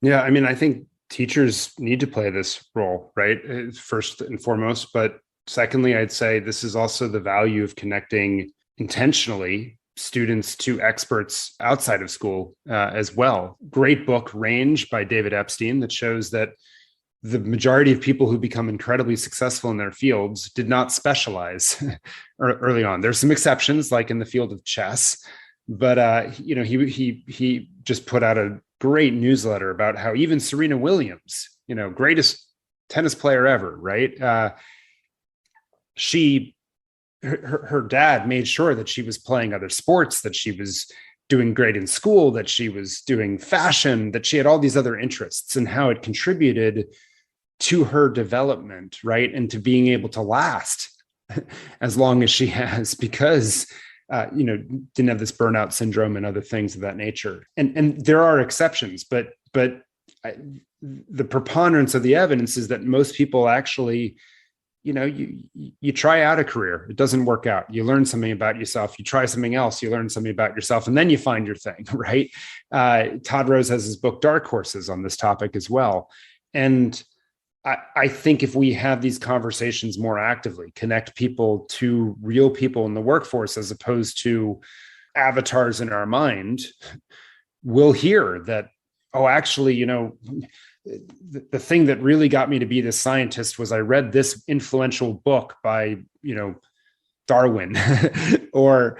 Yeah, I think teachers need to play this role, right? First and foremost. But secondly, I'd say this is also the value of connecting intentionally students to experts outside of school as well. Great book, Range, by David Epstein, that shows that the majority of people who become incredibly successful in their fields did not specialize early on. There's some exceptions, like in the field of chess, but he just put out a great newsletter about how even Serena Williams, greatest tennis player ever, right? Her dad made sure that she was playing other sports, that she was doing great in school, that she was doing fashion, that she had all these other interests, and how it contributed to her development, right? And to being able to last as long as she has, because, didn't have this burnout syndrome and other things of that nature. And there are exceptions, but the preponderance of the evidence is that most people actually, you try out a career, it doesn't work out. You learn something about yourself, you try something else, you learn something about yourself, and then you find your thing, right? Todd Rose has his book, Dark Horses, on this topic as well. And I think if we have these conversations more actively, connect people to real people in the workforce as opposed to avatars in our mind, we'll hear that, oh, actually, the thing that really got me to be this scientist was I read this influential book by, Darwin or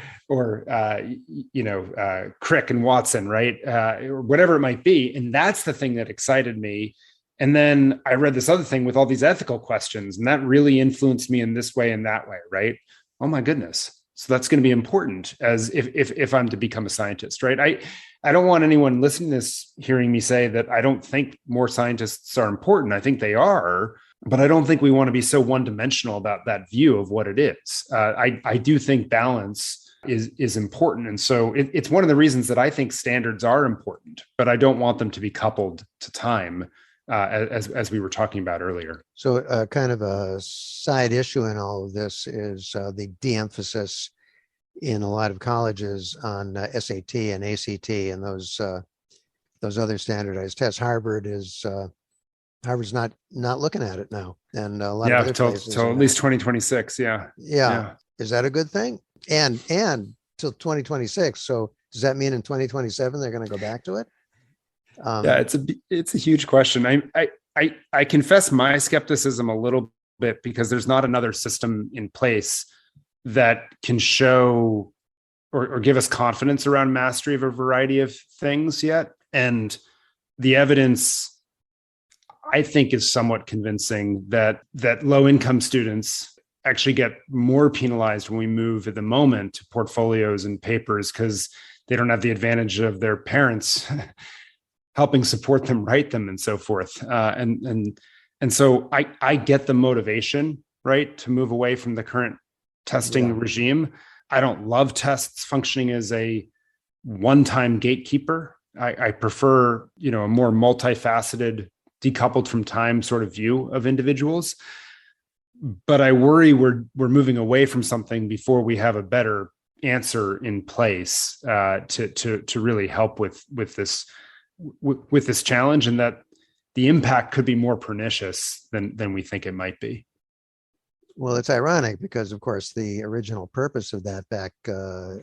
Crick and Watson, right? Or whatever it might be. And that's the thing that excited me. And then I read this other thing with all these ethical questions, and that really influenced me in this way and that way, right? Oh my goodness. So that's going to be important as if I'm to become a scientist, right? I don't want anyone listening to this hearing me say that I don't think more scientists are important. I think they are, but I don't think we want to be so one-dimensional about that view of what it is. I do think balance is important. And so it's one of the reasons that I think standards are important, but I don't want them to be coupled to time, as we were talking about earlier. So kind of a side issue in all of this is the de-emphasis in a lot of colleges on SAT and ACT and those other standardized tests. Harvard's not looking at it now, and a lot of other places. Till at least 2026. Yeah. Is that a good thing? And till 2026. So does that mean in 2027 they're going to go back to it? It's a huge question. I confess my skepticism a little bit because there's not another system in place that can show or give us confidence around mastery of a variety of things yet. And the evidence, I think, is somewhat convincing that low-income students actually get more penalized when we move at the moment to portfolios and papers because they don't have the advantage of their parents helping support them, write them, and so forth. And so I get the motivation, right, to move away from the current testing regime. I don't love tests functioning as a one-time gatekeeper. I prefer, a more multifaceted, decoupled from time sort of view of individuals. But I worry we're moving away from something before we have a better answer in place to really help with this challenge, and that the impact could be more pernicious than we think it might be. Well, it's ironic because, of course, the original purpose of that back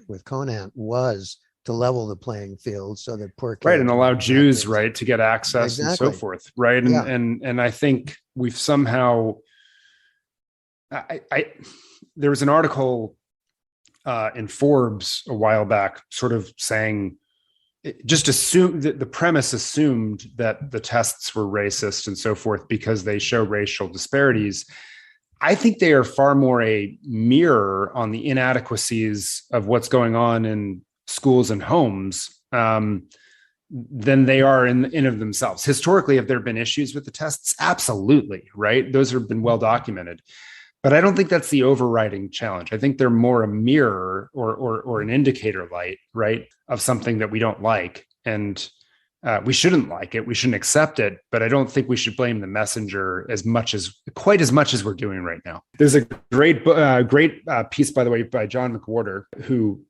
with Conant was to level the playing field so that poor kids, right, and allow Jews, right, to get access and so forth, right? And Yeah. and I think we've somehow, there was an article in Forbes a while back, sort of saying, just assume that the premise assumed that the tests were racist and so forth because they show racial disparities. I think they are far more a mirror on the inadequacies of what's going on in schools and homes than they are in of themselves. Historically, have there been issues with the tests? Absolutely, right? Those have been well documented. But I don't think that's the overriding challenge. I think they're more a mirror or an indicator light, right, of something that we don't like. And we shouldn't like it. We shouldn't accept it. But I don't think we should blame the messenger quite as much as we're doing right now. There's a great piece, by the way, by John McWhorter, who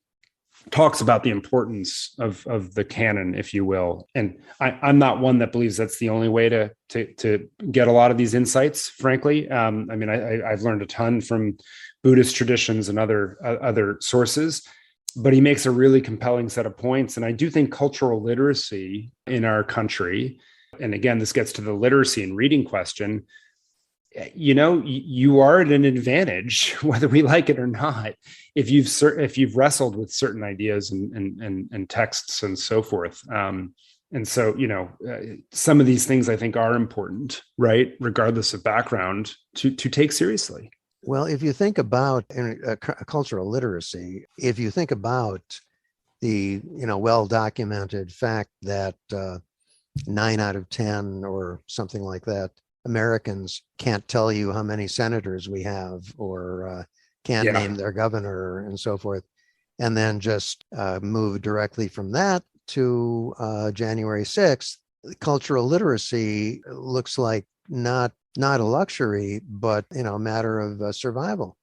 talks about the importance of the canon, if you will. And I'm not one that believes that's the only way to get a lot of these insights, frankly. I've learned a ton from Buddhist traditions and other sources, but he makes a really compelling set of points. And I do think cultural literacy in our country, and again, this gets to the literacy and reading question, you are at an advantage, whether we like it or not, if you've wrestled with certain ideas and texts and so forth. And so, some of these things I think are important, right, regardless of background, to take seriously. Well, if you think about cultural literacy, if you think about the well-documented fact that 9 out of 10 or something like that Americans can't tell you how many senators we have or can't name their governor and so forth, and then just move directly from that to January 6th, cultural literacy looks like not a luxury, but a matter of survival.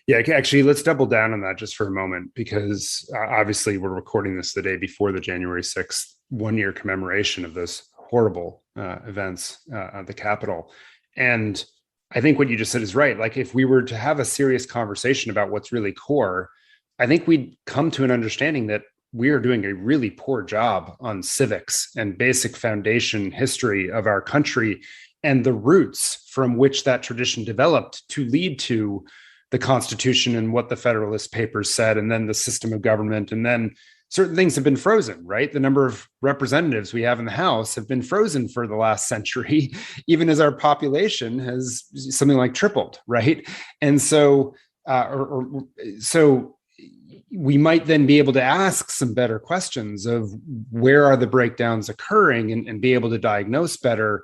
Yeah, actually, let's double down on that just for a moment, because obviously we're recording this the day before the January 6th 1-year commemoration of those horrible events at the Capitol. And I think what you just said is right. Like if we were to have a serious conversation about what's really core, I think we'd come to an understanding that we are doing a really poor job on civics and basic foundation history of our country and the roots from which that tradition developed to lead to the Constitution and what the Federalist Papers said, and then the system of government. And then certain things have been frozen, right? The number of representatives we have in the House have been frozen for the last century, even as our population has something like tripled, right? And so, so we might then be able to ask some better questions of where are the breakdowns occurring, and be able to diagnose better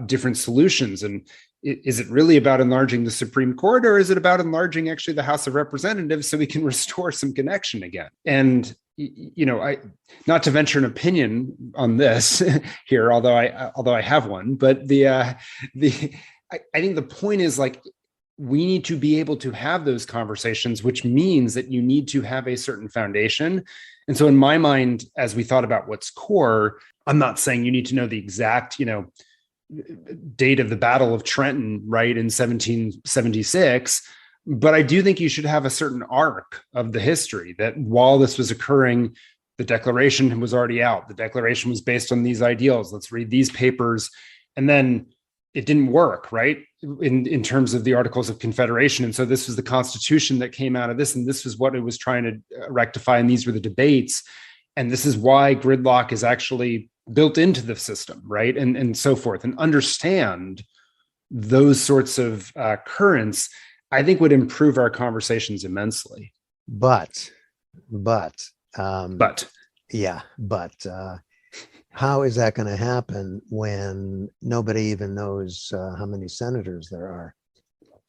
different solutions. And is it really about enlarging the Supreme Court, or is it about enlarging actually the House of Representatives so we can restore some connection again? And I, not to venture an opinion on this here, although I have one, but I think the point is, like, we need to be able to have those conversations, which means that you need to have a certain foundation. And so in my mind, as we thought about what's core, I'm not saying you need to know the exact, date of the Battle of Trenton, right, in 1776. But I do think you should have a certain arc of the history that while this was occurring, the Declaration was already out. The Declaration was based on these ideals. Let's read these papers. And then it didn't work, right, in terms of the Articles of Confederation. And so this was the Constitution that came out of this, and this was what it was trying to rectify, and these were the debates. And this is why gridlock is actually built into the system, right? And so forth. And understand those sorts of currents, I think, would improve our conversations immensely. But how is that going to happen when nobody even knows how many senators there are?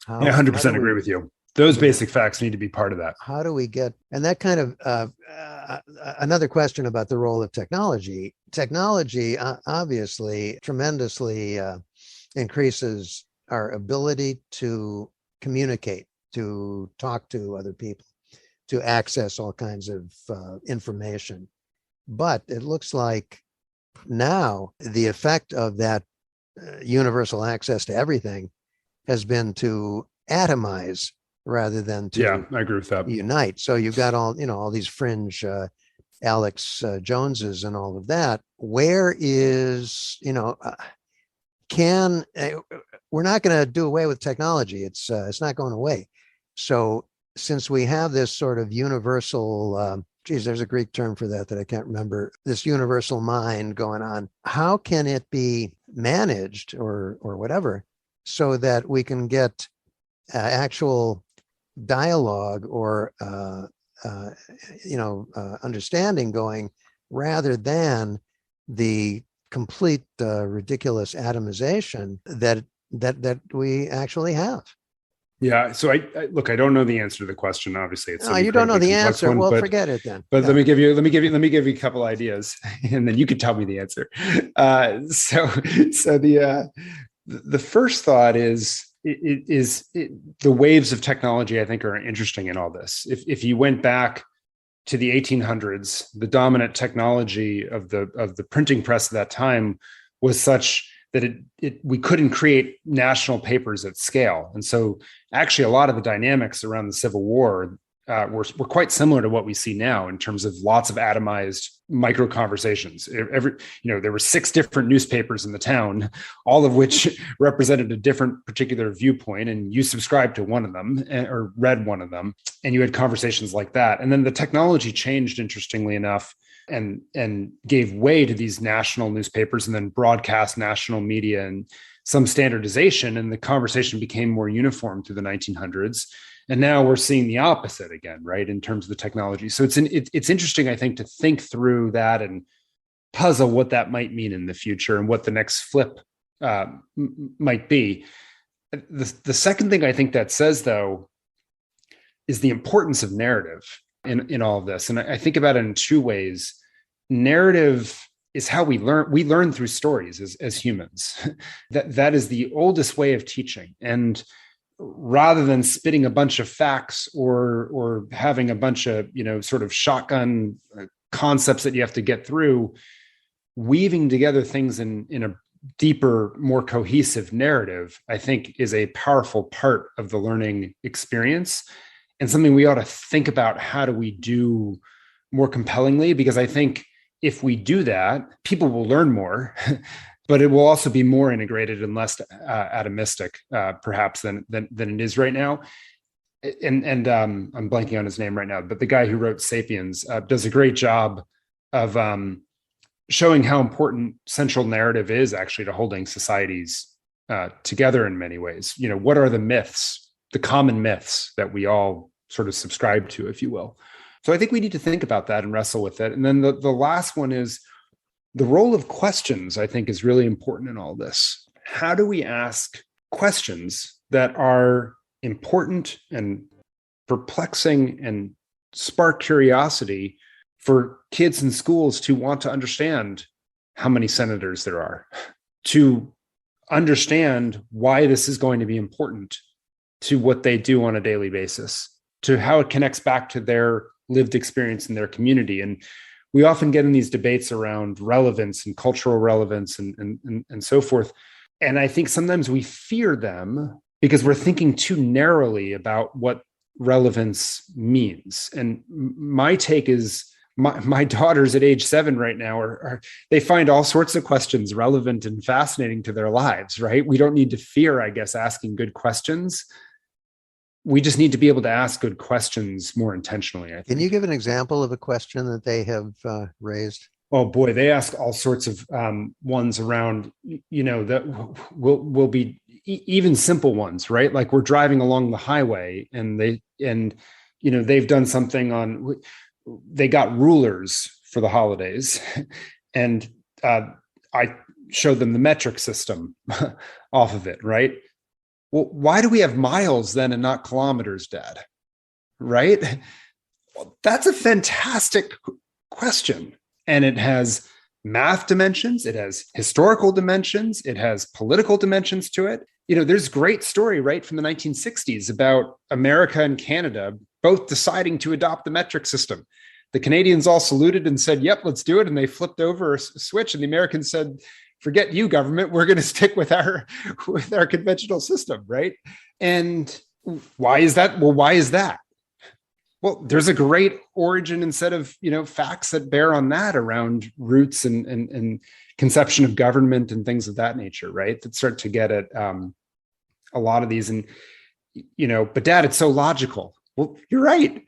I 100% agree with you. Those basic facts need to be part of that. How do we get, and that kind of, another question about the role of technology. Technology obviously tremendously increases our ability to communicate, to talk to other people, to access all kinds of information. But it looks like now the effect of that universal access to everything has been to atomize rather than to I agree with that. Unite. So you've got all these fringe Alex Joneses and all of that. Where is, we're not going to do away with technology. It's not going away. So since we have this sort of universal, there's a Greek term for that I can't remember, this universal mind going on, how can it be managed or whatever so that we can get actual dialogue or understanding going, rather than the complete ridiculous atomization that we actually have? Yeah. So I look, I don't know the answer to the question. Obviously, it's you don't know the answer. Well, forget it then. But let me give you a couple ideas, and then you can tell me the answer. So the first thought is the waves of technology, I think, are interesting in all this. If you went back to the 1800s, the dominant technology of the printing press at that time was such that we couldn't create national papers at scale. And so actually a lot of the dynamics around the Civil War were quite similar to what we see now in terms of lots of atomized micro conversations. There were 6 different newspapers in the town, all of which represented a different particular viewpoint, and you subscribed to one of them or read one of them, and you had conversations like that. And then the technology changed, interestingly enough, and gave way to these national newspapers and then broadcast national media and some standardization, and the conversation became more uniform through the 1900s. And now we're seeing the opposite again, right, in terms of the technology. So it's interesting, I think, to think through that and puzzle what that might mean in the future and what the next flip might be. The second thing I think that says, though, is the importance of narrative in all of this. And I think about it in 2 ways. Narrative is how we learn. We learn through stories as humans. That is the oldest way of teaching. And rather than spitting a bunch of facts or having a bunch of, sort of shotgun concepts that you have to get through, weaving together things in a deeper, more cohesive narrative, I think is a powerful part of the learning experience and something we ought to think about. How do we do more compellingly? Because I think if we do that, people will learn more, but it will also be more integrated and less atomistic, perhaps than it is right now. And I'm blanking on his name right now, but the guy who wrote *Sapiens* does a great job of showing how important central narrative is actually to holding societies together in many ways. You know, what are the myths, the common myths that we all sort of subscribe to, if you will? So I think we need to think about that and wrestle with it. And then the last one is the role of questions, I think, is really important in all this. How do we ask questions that are important and perplexing and spark curiosity for kids in schools to want to understand how many senators there are, to understand why this is going to be important to what they do on a daily basis, to how it connects back to their lived experience in their community. And we often get in these debates around relevance and cultural relevance and so forth. And I think sometimes we fear them because we're thinking too narrowly about what relevance means. And my take is, my daughters at age 7 right now they find all sorts of questions relevant and fascinating to their lives, right? We don't need to fear, I guess, asking good questions. We just need to be able to ask good questions more intentionally, I think. Can you give an example of a question that they have raised? Oh boy, they ask all sorts of ones around, that will be even simple ones, right? Like we're driving along the highway and they've done something they got rulers for the holidays. And I showed them the metric system off of it, right? Well, why do we have miles then and not kilometers, Dad? Right? Well, that's a fantastic question. And it has math dimensions, it has historical dimensions, it has political dimensions to it. There's a great story right from the 1960s about America and Canada both deciding to adopt the metric system. The Canadians all saluted and said, yep, let's do it. And they flipped over a switch and the Americans said, forget you, government, we're going to stick with our conventional system, right? And why is that? Well, why is that? Well, there's a great origin and set of facts that bear on that around roots and conception of government and things of that nature, right? That start to get at a lot of these. And but Dad, it's so logical. Well, you're right.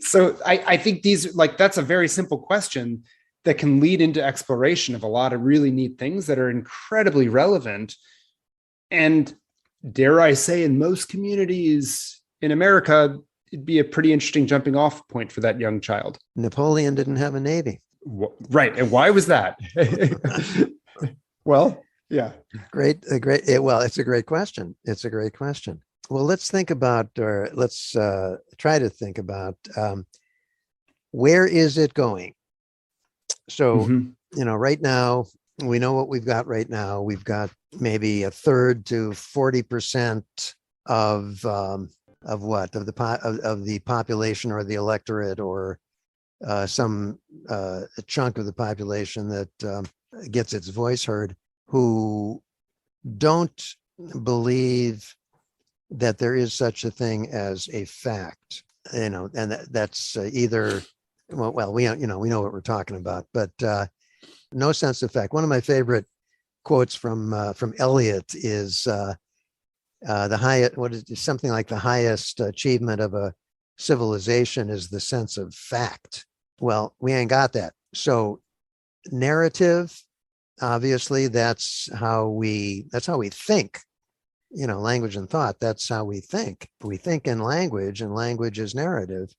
So I think that's a very simple question that can lead into exploration of a lot of really neat things that are incredibly relevant. And dare I say, in most communities in America, it'd be a pretty interesting jumping off point for that young child. Napoleon didn't have a navy. Right. And why was that? Well, yeah. It's a great question. It's a great question. Well, let's think about, or let's try to think about where is it going? So, right now, we know what we've got right now. We've got maybe a third to 40% of the population or the electorate or some chunk of the population that gets its voice heard, who don't believe that there is such a thing as a fact, and that's either, we know what we're talking about, but no sense of fact. One of my favorite quotes from Eliot is something like the highest achievement of a civilization is the sense of fact. Well, we ain't got that. So narrative, obviously, that's how we think. Language and thought, that's how we think. We think in language, and language is narrative.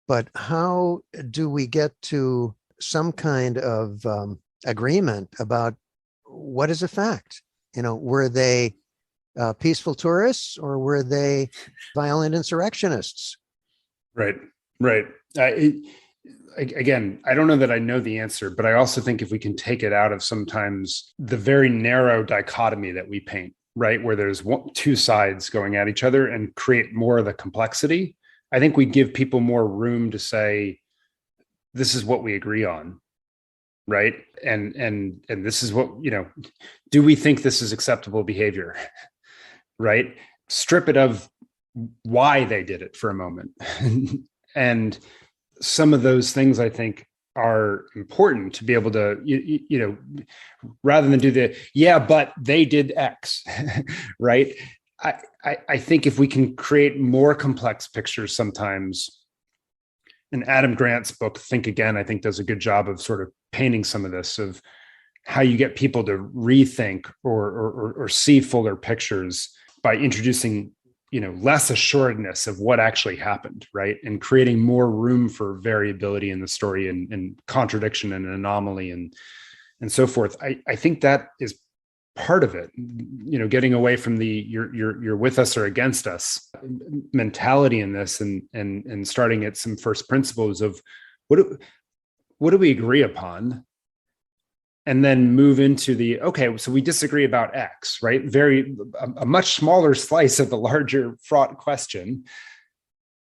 But how do we get to some kind of agreement about what is a fact? Were they peaceful tourists or were they violent insurrectionists? Right. Again, I don't know that I know the answer, but I also think if we can take it out of sometimes the very narrow dichotomy that we paint, right, where there's two sides going at each other, and create more of the complexity, I think we give people more room to say, this is what we agree on. right? And this is what, do we think this is acceptable behavior, right? Strip it of why they did it for a moment. And some of those things, I think, are important to be able to, rather than do but they did X, right? I think if we can create more complex pictures sometimes, and Adam Grant's book, Think Again, I think does a good job of sort of painting some of this, of how you get people to rethink or see fuller pictures by introducing, less assuredness of what actually happened, right? And creating more room for variability in the story and contradiction and anomaly and so forth. I think that is part of it, getting away from the you're with us or against us mentality in this, and starting at some first principles of what do we agree upon, and then move into so we disagree about X, right? A much smaller slice of the larger fraught question.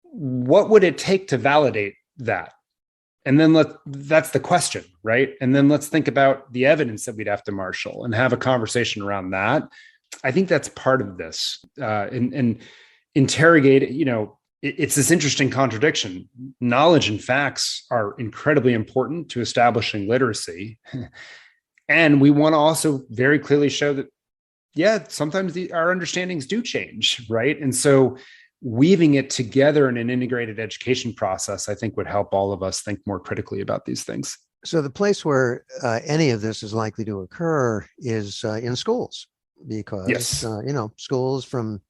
What would it take to validate that? And then that's the question, right? And then let's think about the evidence that we'd have to marshal and have a conversation around that. I think that's part of this, and interrogate, it's this interesting contradiction. Knowledge and facts are incredibly important to establishing literacy. And we want to also very clearly show that, sometimes our understandings do change, right? And so weaving it together in an integrated education process, I think, would help all of us think more critically about these things. So the place where any of this is likely to occur is in schools, because, yes. Schools from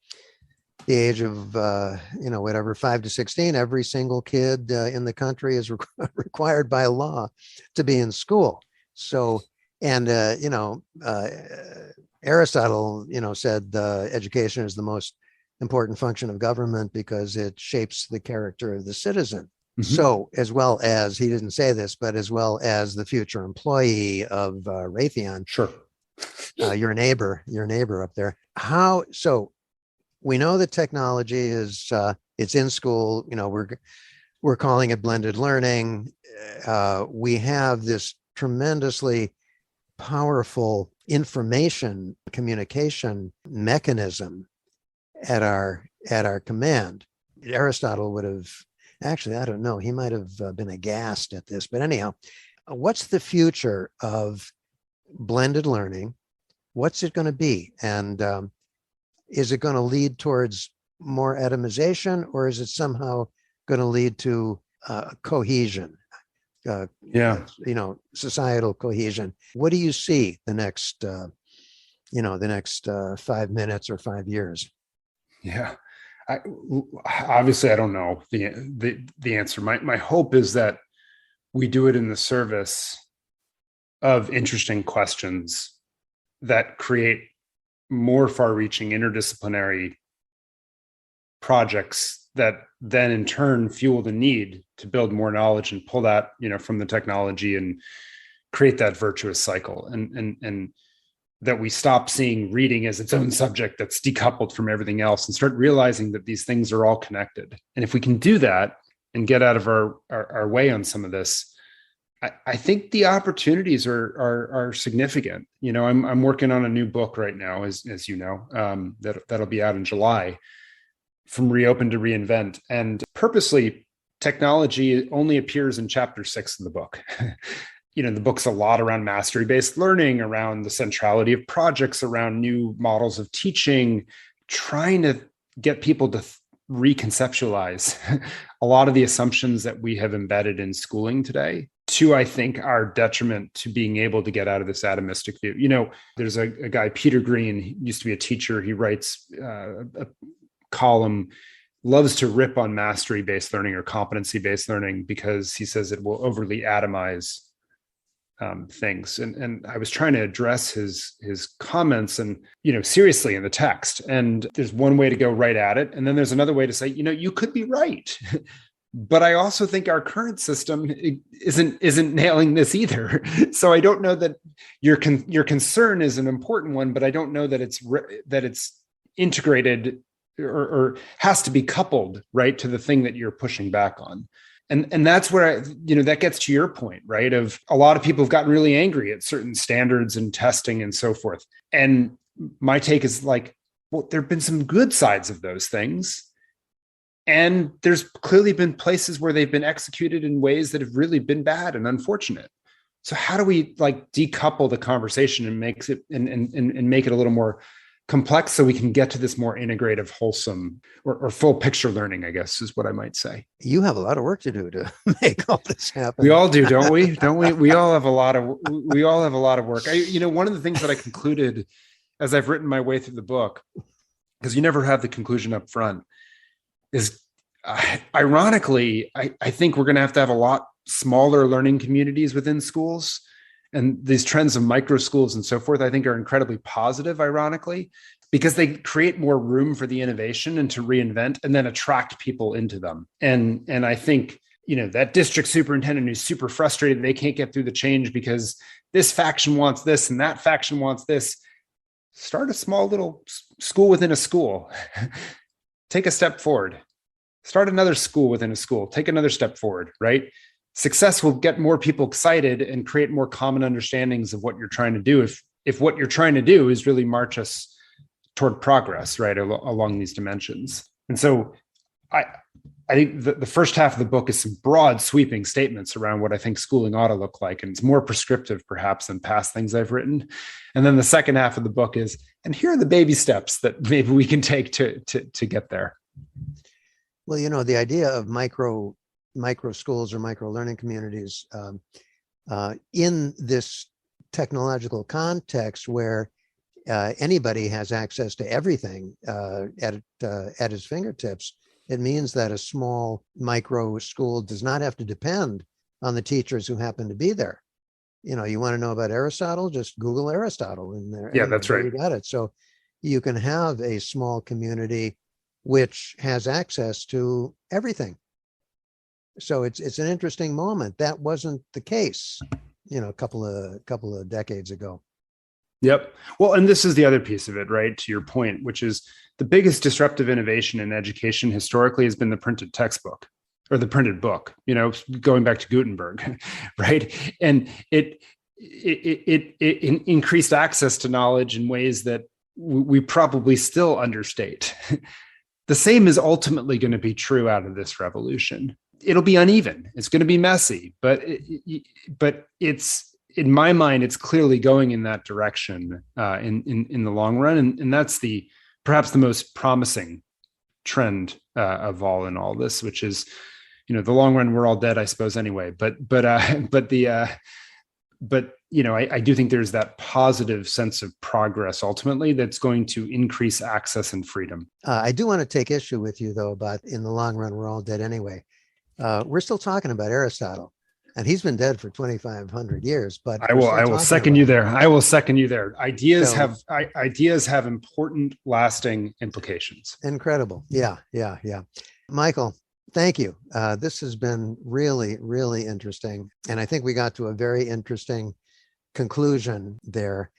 the age of, 5 to 16, every single kid in the country is required by law to be in school. So, and, Aristotle, said education is the most important function of government because it shapes the character of the citizen. Mm-hmm. So, as well as, he didn't say this, but as well as the future employee of Raytheon. Sure. Your neighbor up there. So we know that technology is, it's in school, we're calling it blended learning. We have this tremendously powerful information communication mechanism at our command. Aristotle would have, actually, I don't know, he might have been aghast at this, but anyhow, what's the future of blended learning? What's it going to be? And is it going to lead towards more atomization, or is it somehow going to lead to cohesion? Societal cohesion. What do you see the next 5 minutes or 5 years? Yeah, obviously I don't know the answer. My hope is that we do it in the service of interesting questions that create more far-reaching interdisciplinary projects that then in turn fuel the need to build more knowledge and pull that, from the technology and create that virtuous cycle. And that we stop seeing reading as its own subject that's decoupled from everything else and start realizing that these things are all connected. And if we can do that and get out of our way on some of this, I think the opportunities are significant. I'm working on a new book right now, as you know, that'll be out in July, From Reopen to Reinvent. And purposely, technology only appears in chapter 6 of the book. The book's a lot around mastery-based learning, around the centrality of projects, around new models of teaching, trying to get people to reconceptualize a lot of the assumptions that we have embedded in schooling today, to, I think, our detriment to being able to get out of this atomistic view. There's a guy, Peter Green, he used to be a teacher. He writes a column, loves to rip on mastery-based learning or competency-based learning because he says it will overly atomize things. And I was trying to address his comments and, seriously in the text. And there's one way to go right at it. And then there's another way to say, you could be right. But I also think our current system isn't nailing this either. So I don't know that your concern is an important one, but I don't know that it's integrated or has to be coupled right to the thing that you're pushing back on. And that's where that gets to your point, right? Of a lot of people have gotten really angry at certain standards and testing and so forth. And my take is like, well, there've been some good sides of those things. And there's clearly been places where they've been executed in ways that have really been bad and unfortunate. So how do we like decouple the conversation and make it and make it a little more complex so we can get to this more integrative, wholesome, or full picture learning, I guess is what I might say. You have a lot of work to do to make all this happen. We all do, don't we? Don't we? We all have a lot of work. One of the things that I concluded as I've written my way through the book, because you never have the conclusion up front, is ironically, I think we're going to have a lot smaller learning communities within schools. And these trends of micro schools and so forth, I think are incredibly positive, ironically, because they create more room for the innovation and to reinvent and then attract people into them. And I think, that district superintendent who's super frustrated, they can't get through the change because this faction wants this and that faction wants this. Start a small little school within a school. Take a step forward. Start another school within a school. Take another step forward, right? Success will get more people excited and create more common understandings of what you're trying to do. If what you're trying to do is really march us toward progress, right, along these dimensions. And so I think the first half of the book is some broad sweeping statements around what I think schooling ought to look like. And it's more prescriptive perhaps than past things I've written. And then the second half of the book is, and here are the baby steps that maybe we can take to get there. Well, the idea of micro schools or micro learning communities in this technological context where anybody has access to everything at his fingertips, it means that a small micro school does not have to depend on the teachers who happen to be there. You want to know about Aristotle, just Google Aristotle in there. Yeah, that's right. You got it. So you can have a small community which has access to everything. So it's an interesting moment. That wasn't the case, a couple of decades ago. Yep. Well, and this is the other piece of it, right? To your point, which is the biggest disruptive innovation in education historically has been the printed textbook or the printed book, going back to Gutenberg, right? And it increased access to knowledge in ways that we probably still understate. The same is ultimately going to be true out of this revolution. It'll be uneven. It's going to be messy, but it's, in my mind, it's clearly going in that direction in the long run, and that's perhaps the most promising trend of all in all this, which is, the long run. We're all dead, I suppose, anyway. But I do think there's that positive sense of progress ultimately that's going to increase access and freedom. I do want to take issue with you though about in the long run we're all dead anyway. We're still talking about Aristotle, and he's been dead for 2,500 years. But I will second you there. I will second you there. Ideas have important, lasting implications. Incredible. Yeah. Michael, thank you. This has been really, really interesting, and I think we got to a very interesting conclusion there.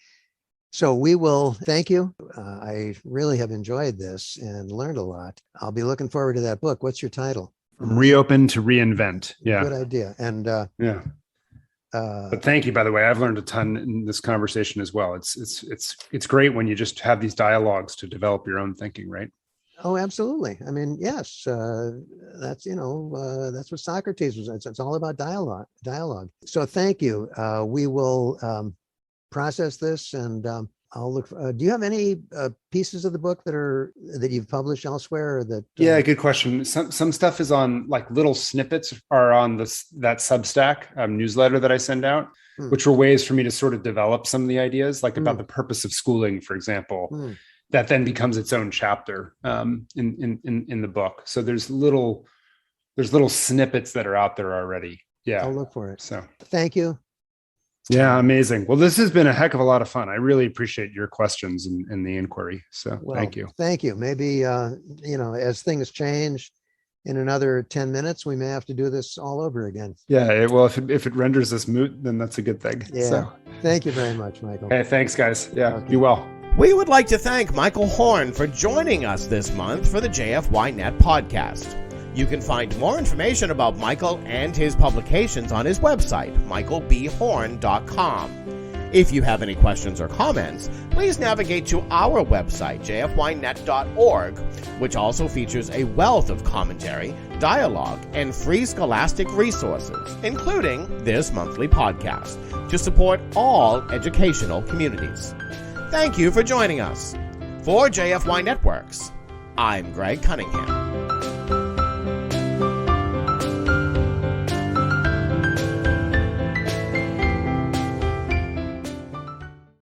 So we will thank you. I really have enjoyed this and learned a lot. I'll be looking forward to that book. What's your title? From Reopen to Reinvent. Yeah. Good idea. And but thank you, by the way. I've learned a ton in this conversation as well. It's great when you just have these dialogues to develop your own thinking, right? Oh, absolutely. I mean, yes, that's what Socrates was. It's all about dialogue. So thank you. We will process this, and I'll look. Do you have any pieces of the book that you've published elsewhere? Or that? Yeah, good question. Some stuff is on, like, little snippets are on that Substack newsletter that I send out, which were ways for me to sort of develop some of the ideas, like about the purpose of schooling, for example. That then becomes its own chapter in the book. So there's little snippets that are out there already. Yeah, I'll look for it. So thank you. Yeah, amazing. Well, this has been a heck of a lot of fun. I really appreciate your questions and the inquiry. So thank you. Thank you. Maybe as things change in another 10 minutes, we may have to do this all over again. Yeah. Well, if it renders this moot, then that's a good thing. Yeah. So. Thank you very much, Michael. Hey, thanks, guys. Yeah. Okay. Be well. We would like to thank Michael Horn for joining us this month for the JFYNet podcast. You can find more information about Michael and his publications on his website, michaelbhorn.com. If you have any questions or comments, please navigate to our website, JFYNet.org, which also features a wealth of commentary, dialogue, and free scholastic resources, including this monthly podcast, to support all educational communities. Thank you for joining us. For JFY Networks, I'm Greg Cunningham.